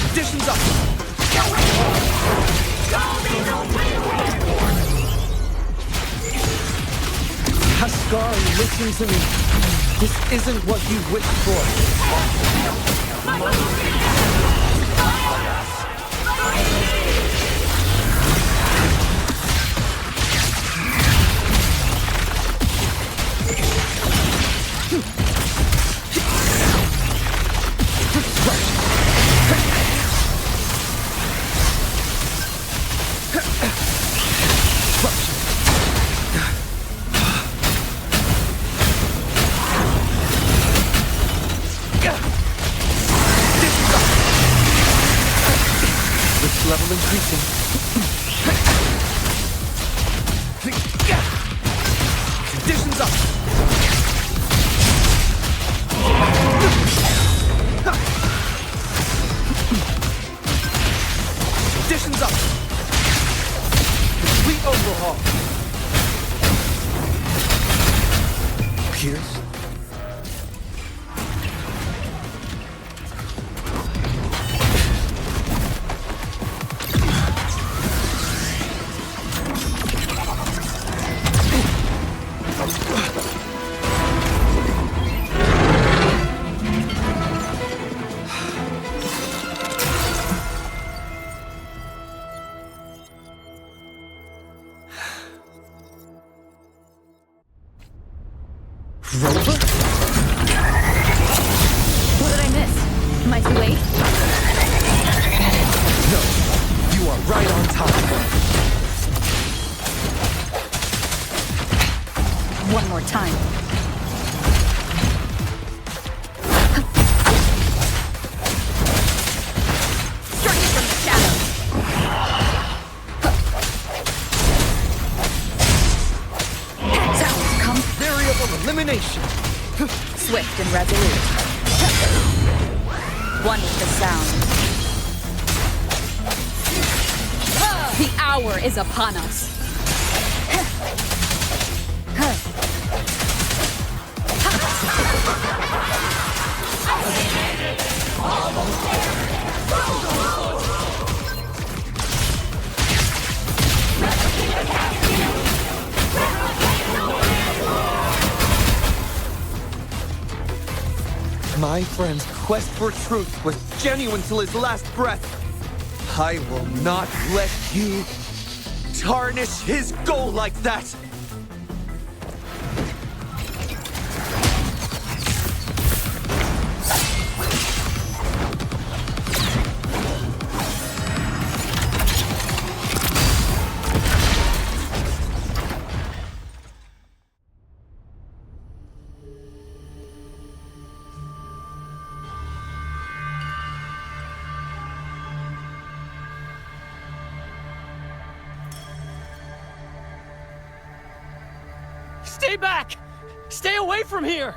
Conditions up. Pascar, listen to me. This isn't what you wished for. level increasing. Conditions up! Conditions up! Complete overhaul! Pierce? What did I miss? Am I too late? No, you are right on time. One more time. Striking from the shadows. Sounds come. Variable elimination. Swift and resolute. One with the sound. The hour is upon us. My friend's quest for truth was genuine till his last breath. I will not let you tarnish his goal like that! Stay back! Stay away from here!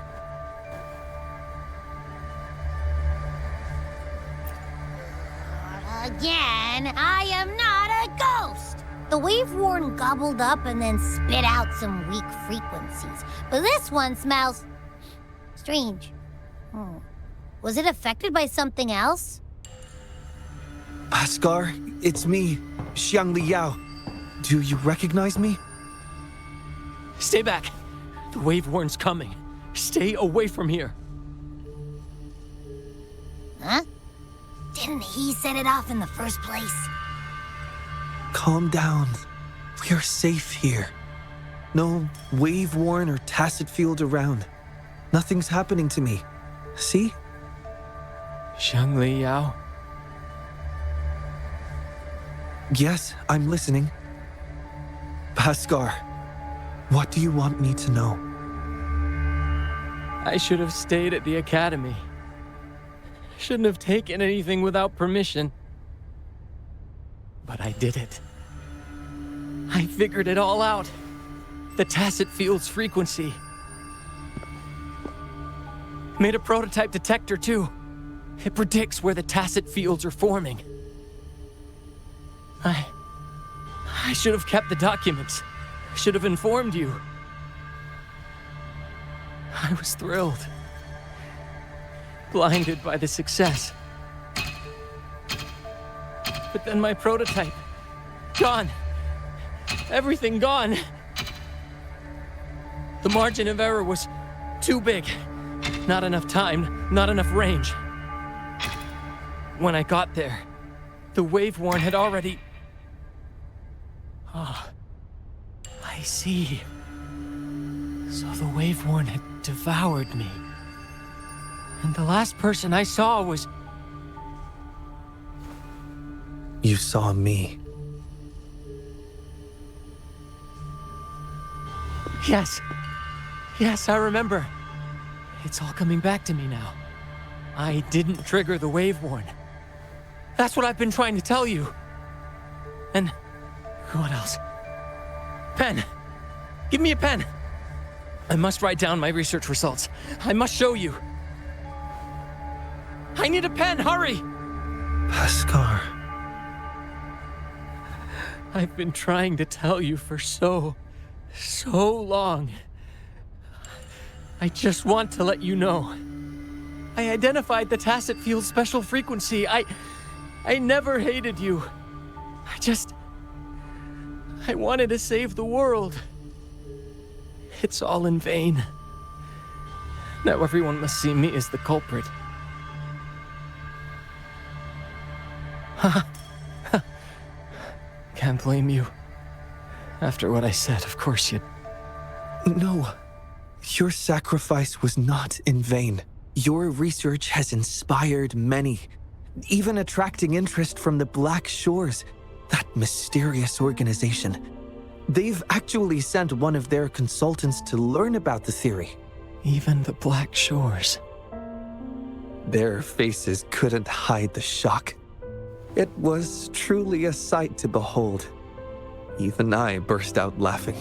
Again, I am not a ghost. The wave-worn gobbled up and then spit out some weak frequencies. But this one smells strange. Was it affected by something else? Pascar, it's me, Xiangli Yao. Do you recognize me? Stay back! The wave-worn's coming. Stay away from here. Huh? Didn't he set it off in the first place? Calm down. We are safe here. No wave-worn or Tacet field around. Nothing's happening to me. See? Xiangli Yao? Yes, I'm listening. Pascar, what do you want me to know? I should have stayed at the academy. Shouldn't have taken anything without permission. But I did it. I figured it all out. The Tacet field's frequency. Made a prototype detector, too. It predicts where the Tacet fields are forming. I should have kept the documents. Should have informed you. I was thrilled. Blinded by the success. But then my prototype, gone. Everything gone. The margin of error was too big. Not enough time, not enough range. When I got there, the wave-worn had already... Ah, I see. So the wave-worn had devoured me. And the last person I saw was... You saw me. Yes. Yes, I remember. It's all coming back to me now. I didn't trigger the wave-worn. That's what I've been trying to tell you. What else? Pen! Give me a pen! I must write down my research results. I must show you. I need a pen, hurry! Pascar. I've been trying to tell you for so long. I just want to let you know. I identified the Tacet field special frequency. I never hated you. I wanted to save the world. It's all in vain. Now everyone must see me as the culprit. Can't blame you. After what I said, of course you'd... No. Your sacrifice was not in vain. Your research has inspired many, even attracting interest from the Black Shores, that mysterious organization. They've actually sent one of their consultants to learn about the theory. Even the Black Shores. Their faces couldn't hide the shock. It was truly a sight to behold. Even I burst out laughing.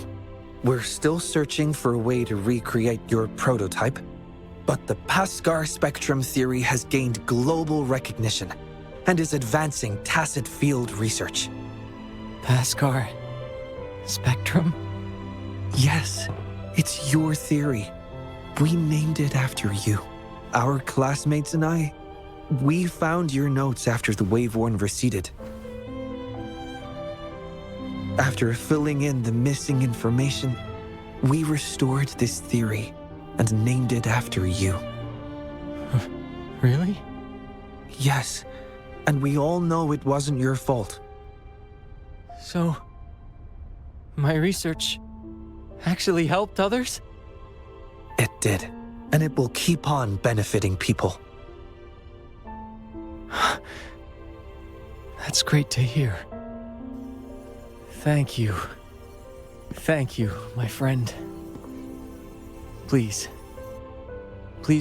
We're still searching for a way to recreate your prototype, but the Pascar spectrum theory has gained global recognition and is advancing Tacet field research. Pascar spectrum? Yes, it's your theory. We named it after you. Our classmates and I, we found your notes after the Waveworn receded. After filling in the missing information, we restored this theory and named it after you. Really? Yes, and we all know it wasn't your fault. So, my research actually helped others? It did, and it will keep on benefiting people. That's great to hear. Thank you. Thank you, my friend. Please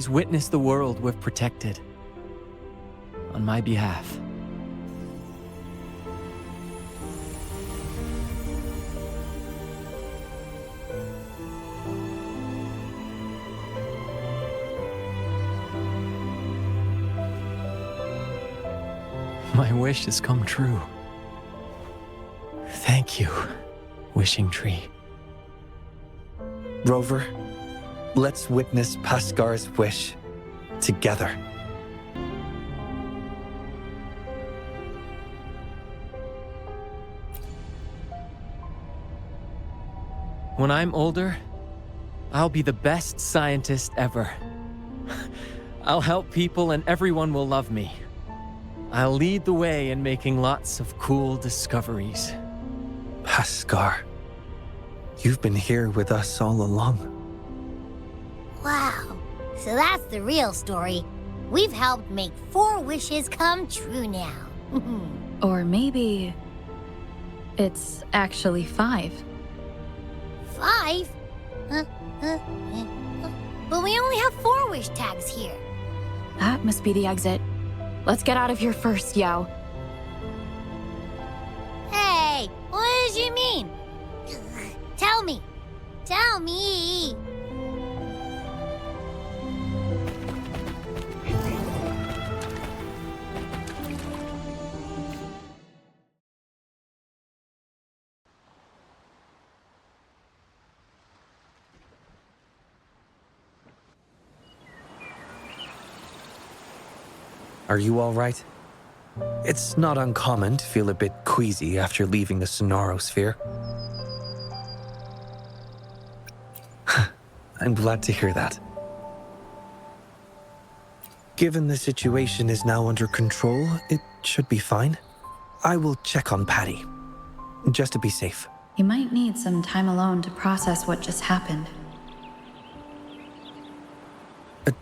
witness the world we've protected. On my behalf. My wish has come true. Thank you, Wishing Tree. Rover, let's witness Pascar's wish together. When I'm older, I'll be the best scientist ever. I'll help people and everyone will love me. I'll lead the way in making lots of cool discoveries. Pascar, you've been here with us all along. Wow, so that's the real story. We've helped make 4 wishes come true now. Or maybe it's actually 5. 5? But we only have 4 wish tags here. That must be the exit. Let's get out of here first, Yao. Hey, what did you mean? Tell me. Tell me. Are you all right? It's not uncommon to feel a bit queasy after leaving the Sonoro Sphere. I'm glad to hear that. Given the situation is now under control, it should be fine. I will check on Patty, just to be safe. He might need some time alone to process what just happened.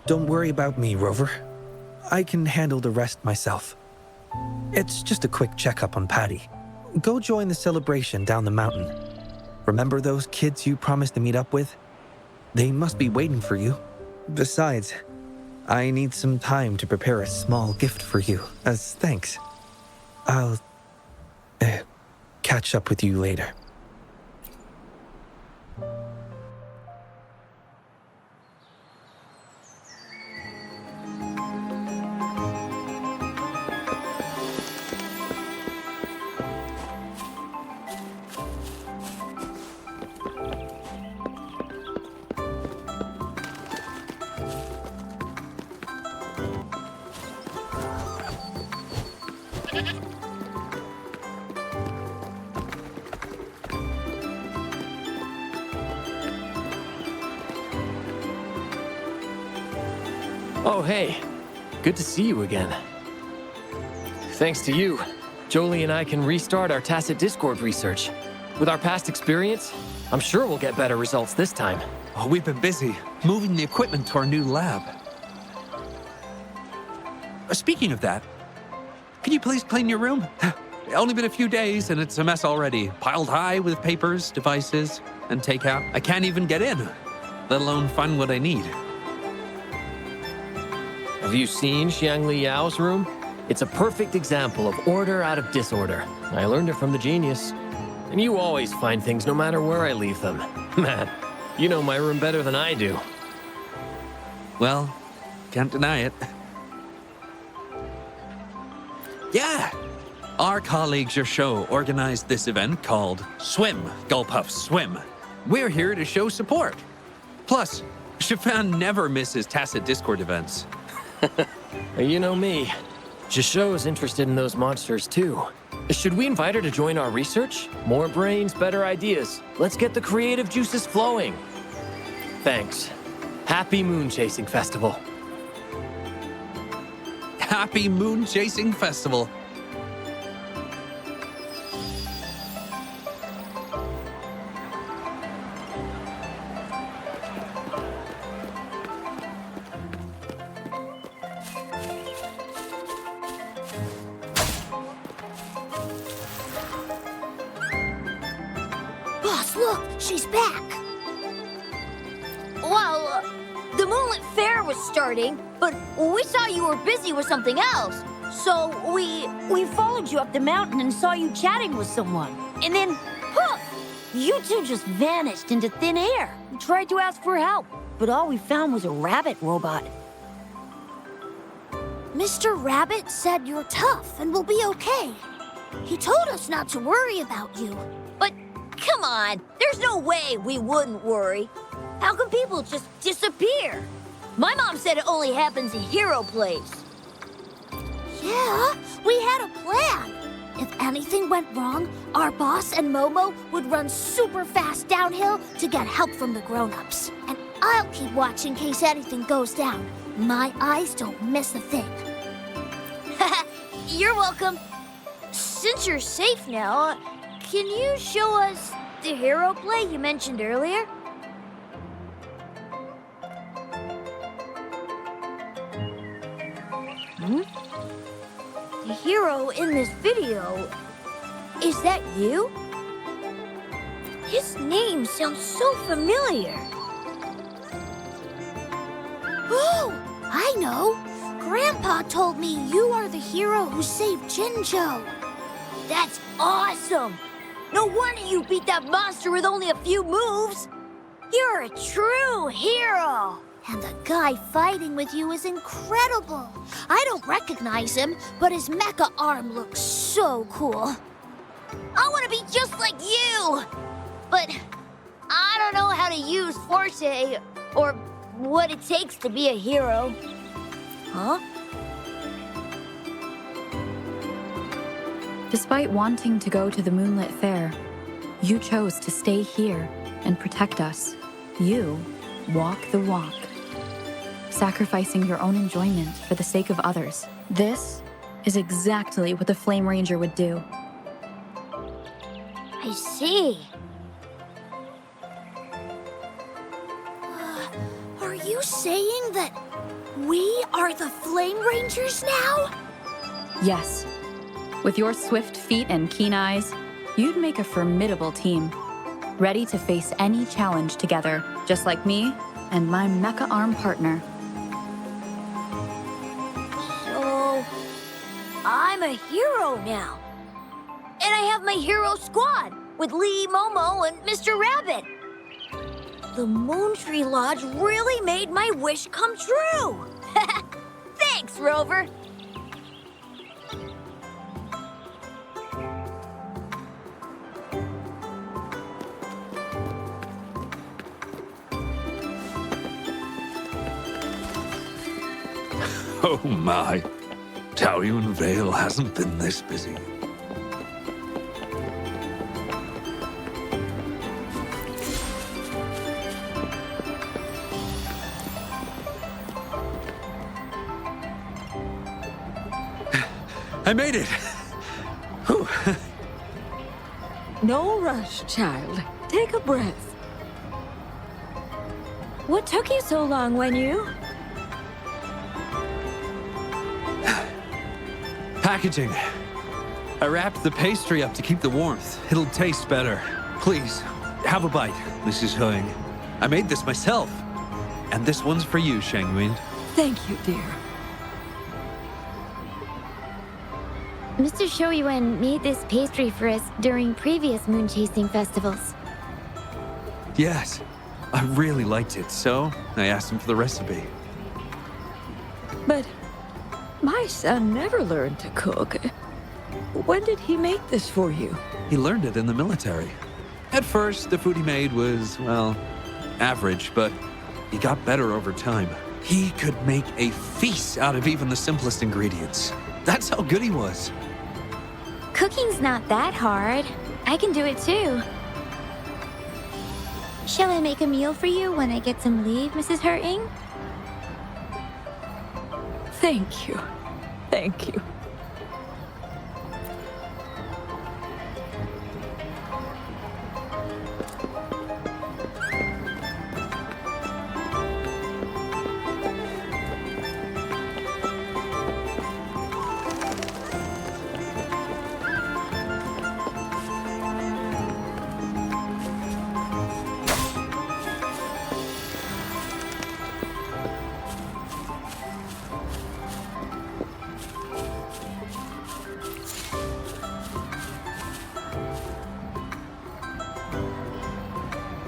Don't worry about me, Rover. I can handle the rest myself. It's just a quick checkup on Patty. Go join the celebration down the mountain. Remember those kids you promised to meet up with? They must be waiting for you. Besides, I need some time to prepare a small gift for you as thanks. catch up with you later. Oh, hey. Good to see you again. Thanks to you, Jolie and I can restart our Tacet Discord research. With our past experience, I'm sure we'll get better results this time. Oh, we've been busy moving the equipment to our new lab. Speaking of that, can you please clean your room? Only been a few days and it's a mess already. Piled high with papers, devices, and takeout. I can't even get in, let alone find what I need. Have you seen Xiangli Yao's room? It's a perfect example of order out of disorder. I learned it from the genius. And you always find things no matter where I leave them. Man, you know my room better than I do. Well, can't deny it. Yeah! Our colleagues your show organized this event called Swim, Gulpuff Swim. We're here to show support. Plus, Shifan never misses Tacet Discord events. You know me. Zhezhi's interested in those monsters too. Should we invite her to join our research? More brains, better ideas. Let's get the creative juices flowing. Thanks. Happy Moon Chasing Festival. Happy Moon Chasing Festival. Look, she's back. Well, the Moonlit Fair was starting, but we saw you were busy with something else. So we followed you up the mountain and saw you chatting with someone. And then, poof! You two just vanished into thin air. We tried to ask for help, but all we found was a rabbit robot. Mr. Rabbit said you're tough and will be okay. He told us not to worry about you. But come on, there's no way we wouldn't worry. How can people just disappear? My mom said it only happens in hero plays. Yeah, we had a plan. If anything went wrong, our boss and Momo would run super fast downhill to get help from the grown-ups. And I'll keep watch in case anything goes down. My eyes don't miss a thing. You're welcome. Since you're safe now, can you show us the hero play you mentioned earlier? The hero in this video, is that you? His name sounds so familiar. Oh, I know. Grandpa told me you are the hero who saved Jinzhou. That's awesome! No wonder you beat that monster with only a few moves. You're a true hero. And the guy fighting with you is incredible. I don't recognize him, but his mecha arm looks so cool. I want to be just like you. But I don't know how to use Forte or what it takes to be a hero. Huh? Despite wanting to go to the Moonlit Fair, you chose to stay here and protect us. You walk the walk, sacrificing your own enjoyment for the sake of others. This is exactly what the Flame Ranger would do. I see. Are you saying that we are the Flame Rangers now? Yes. With your swift feet and keen eyes, you'd make a formidable team, ready to face any challenge together, just like me and my mecha arm partner. So, I'm a hero now. And I have my hero squad with Lee, Momo, and Mr. Rabbit. The Moontree Lodge really made my wish come true. Thanks, Rover. Oh my. Taoyuan Vale hasn't been this busy. I made it! Whew. No rush, child. Take a breath. What took you so long, Wenyu? Packaging. I wrapped the pastry up to keep the warmth. It'll taste better. Please, have a bite, Mrs. Huang. I made this myself. And this one's for you, Shangwin. Thank you, dear. Mr. Shoyuan made this pastry for us during previous moon chasing festivals. Yes, I really liked it, so I asked him for the recipe. But my son never learned to cook. When did he make this for you? He learned it in the military. At first, the food he made was, well, average, but he got better over time. He could make a feast out of even the simplest ingredients. That's how good he was. Cooking's not that hard. I can do it too. Shall I make a meal for you when I get some leave, Mrs. Hurting? Thank you. Thank you.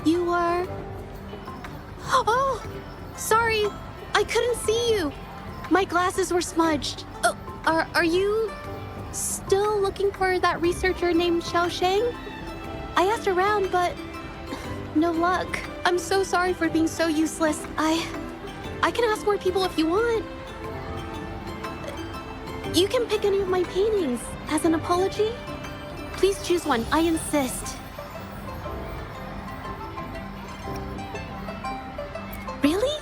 You are... Oh! Sorry, I couldn't see you. My glasses were smudged. Oh, are you still looking for that researcher named Xiansheng? I asked around, but no luck. I'm so sorry for being so useless. I can ask more people if you want. You can pick any of my paintings as an apology. Please choose one, I insist. Really?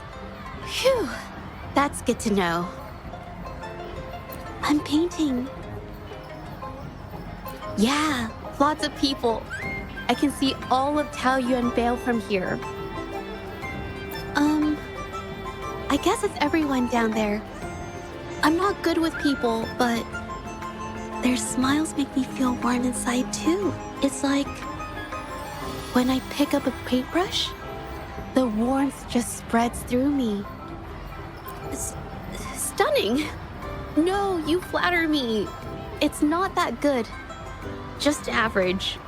Phew, that's good to know. I'm painting. Yeah, lots of people. I can see all of Taoyuan Vale from here. I guess it's everyone down there. I'm not good with people, but their smiles make me feel warm inside too. It's like when I pick up a paintbrush, the warmth just spreads through me. Stunning. No, you flatter me. It's not that good. Just average.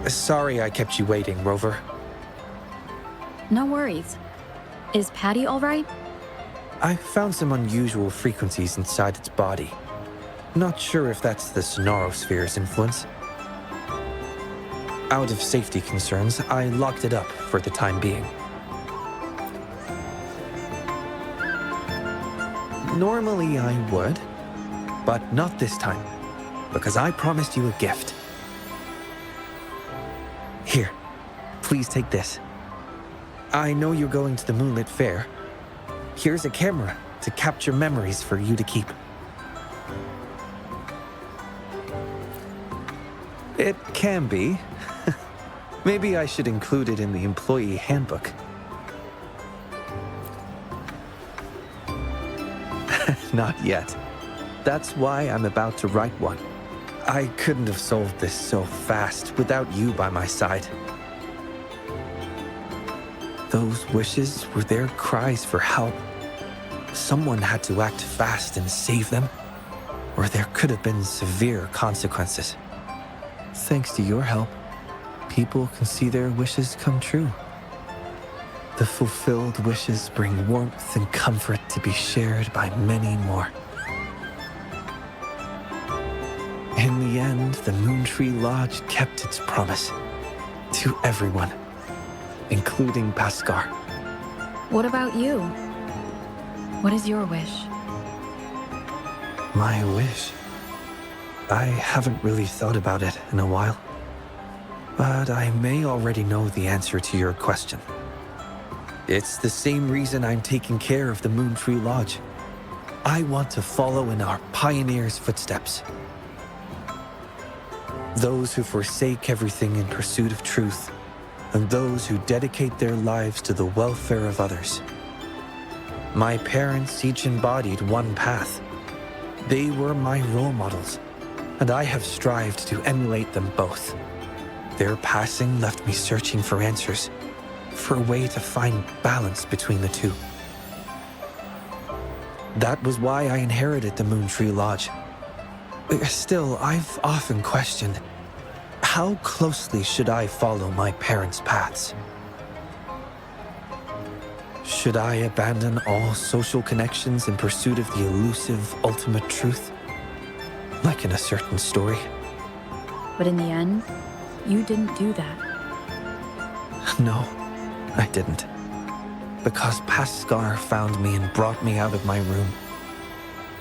Sorry I kept you waiting, Rover. No worries. Is Patty all right? I found some unusual frequencies inside its body. Not sure if that's the Sonoro Sphere's influence. Out of safety concerns, I locked it up for the time being. Normally I would, but not this time, because I promised you a gift. Here, please take this. I know you're going to the Moonlit Fair. Here's a camera to capture memories for you to keep. It can be. Maybe I should include it in the employee handbook. Not yet. That's why I'm about to write one. I couldn't have solved this so fast without you by my side. Those wishes were their cries for help. Someone had to act fast and save them, or there could have been severe consequences. Thanks to your help, people can see their wishes come true. The fulfilled wishes bring warmth and comfort to be shared by many more. In the end, the Moontree Lodge kept its promise to everyone, including Pascar. What about you? What is your wish? My wish? I haven't really thought about it in a while, but I may already know the answer to your question. It's the same reason I'm taking care of the Moontree Lodge. I want to follow in our pioneers' footsteps. Those who forsake everything in pursuit of truth, and those who dedicate their lives to the welfare of others. My parents each embodied one path. They were my role models, and I have strived to emulate them both. Their passing left me searching for answers, for a way to find balance between the two. That was why I inherited the Moontree Lodge. Still, I've often questioned, how closely should I follow my parents' paths? Should I abandon all social connections in pursuit of the elusive ultimate truth? Like in a certain story. But in the end, you didn't do that. No, I didn't. Because Pascar found me and brought me out of my room.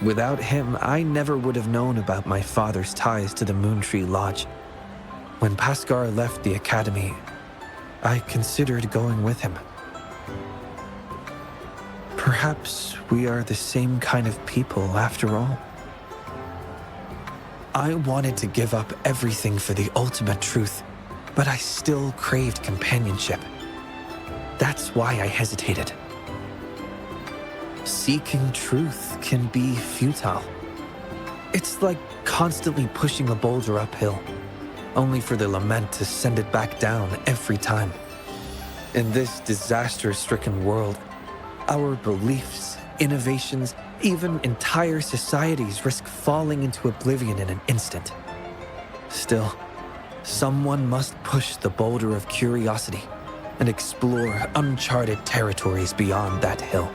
Without him, I never would have known about my father's ties to the Moontree Lodge. When Pascar left the academy, I considered going with him. Perhaps we are the same kind of people after all. I wanted to give up everything for the ultimate truth, but I still craved companionship. That's why I hesitated. Seeking truth can be futile. It's like constantly pushing a boulder uphill, only for the lament to send it back down every time. In this disaster-stricken world, our beliefs, innovations, even entire societies risk falling into oblivion in an instant. Still, someone must push the boulder of curiosity and explore uncharted territories beyond that hill.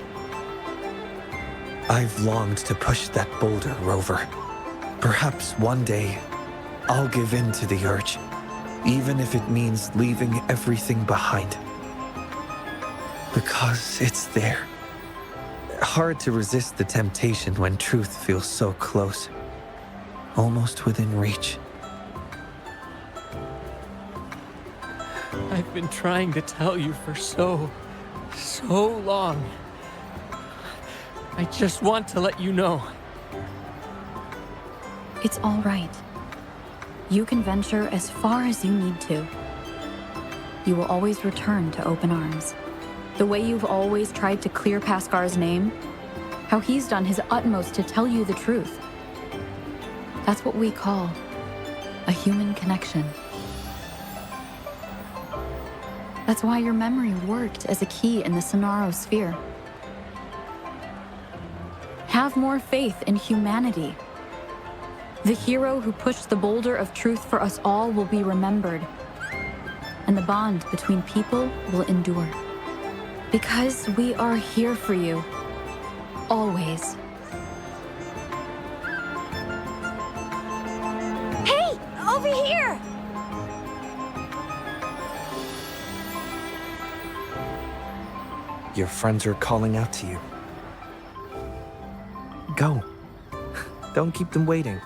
I've longed to push that boulder, Rover. Perhaps one day, I'll give in to the urge, even if it means leaving everything behind. Because it's there. Hard to resist the temptation when truth feels so close, almost within reach. I've been trying to tell you for so long. I just want to let you know. It's all right. You can venture as far as you need to. You will always return to open arms. The way you've always tried to clear Pascar's name, how he's done his utmost to tell you the truth. That's what we call a human connection. That's why your memory worked as a key in the Sonoro Sphere. Have more faith in humanity. The hero who pushed the boulder of truth for us all will be remembered, and the bond between people will endure. Because we are here for you, always. Hey, over here! Your friends are calling out to you. Go. Don't keep them waiting.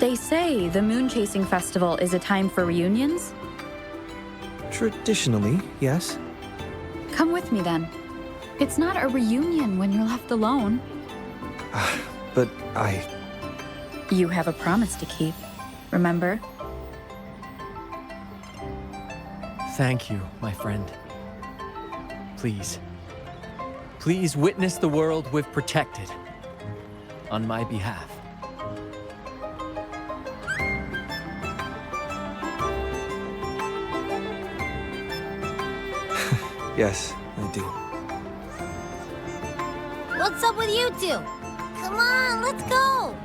They say the Moon Chasing Festival is a time for reunions? Traditionally, yes. Come with me then. It's not a reunion when you're left alone. But You have a promise to keep, remember? Thank you, my friend. Please. Please witness the world we've protected. On my behalf. Yes, I do. What's up with you two? Come on, let's go!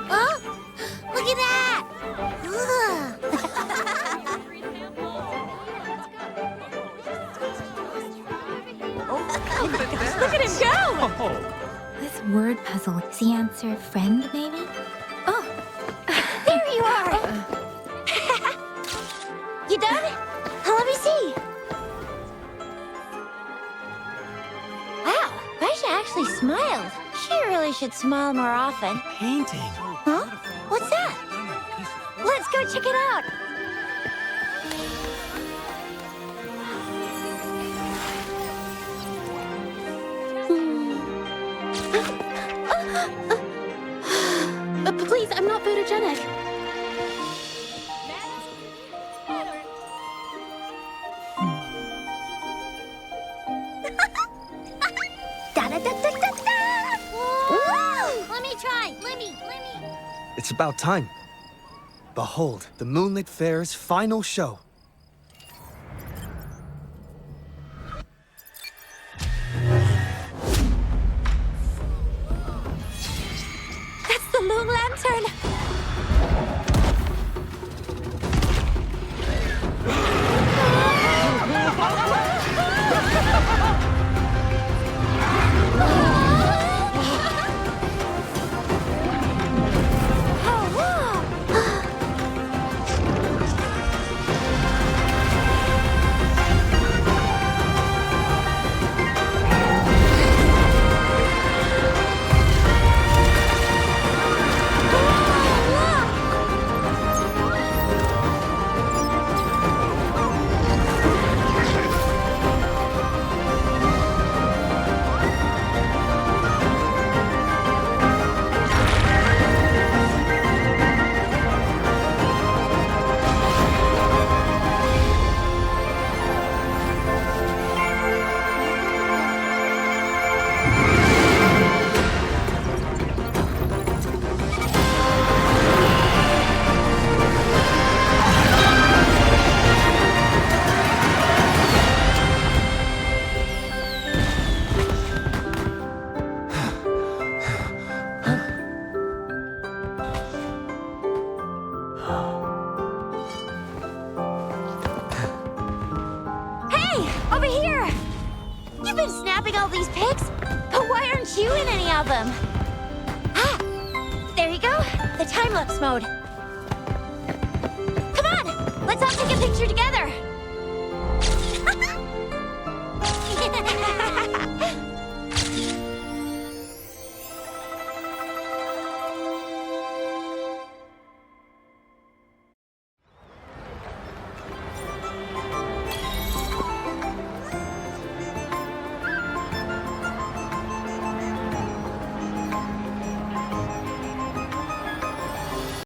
Oh, look at that! Look at him go! This word puzzle is the answer friend, maybe? Oh, there you are! You done? Let me see. Wow, Baizhi actually smiled. She really should smile more often. Painting. Huh? What's that? Let's go check it out. Please, I'm not photogenic. Da-da-da-da-da-da! Woo! Let me try. Let me. It's about time. Behold, the Moonlit Fair's final show. That's the Moon Lantern. Over here! You've been snapping all these pics, but why aren't you in any of them? Ah, there you go, the time-lapse mode. Come on, let's all take a picture together.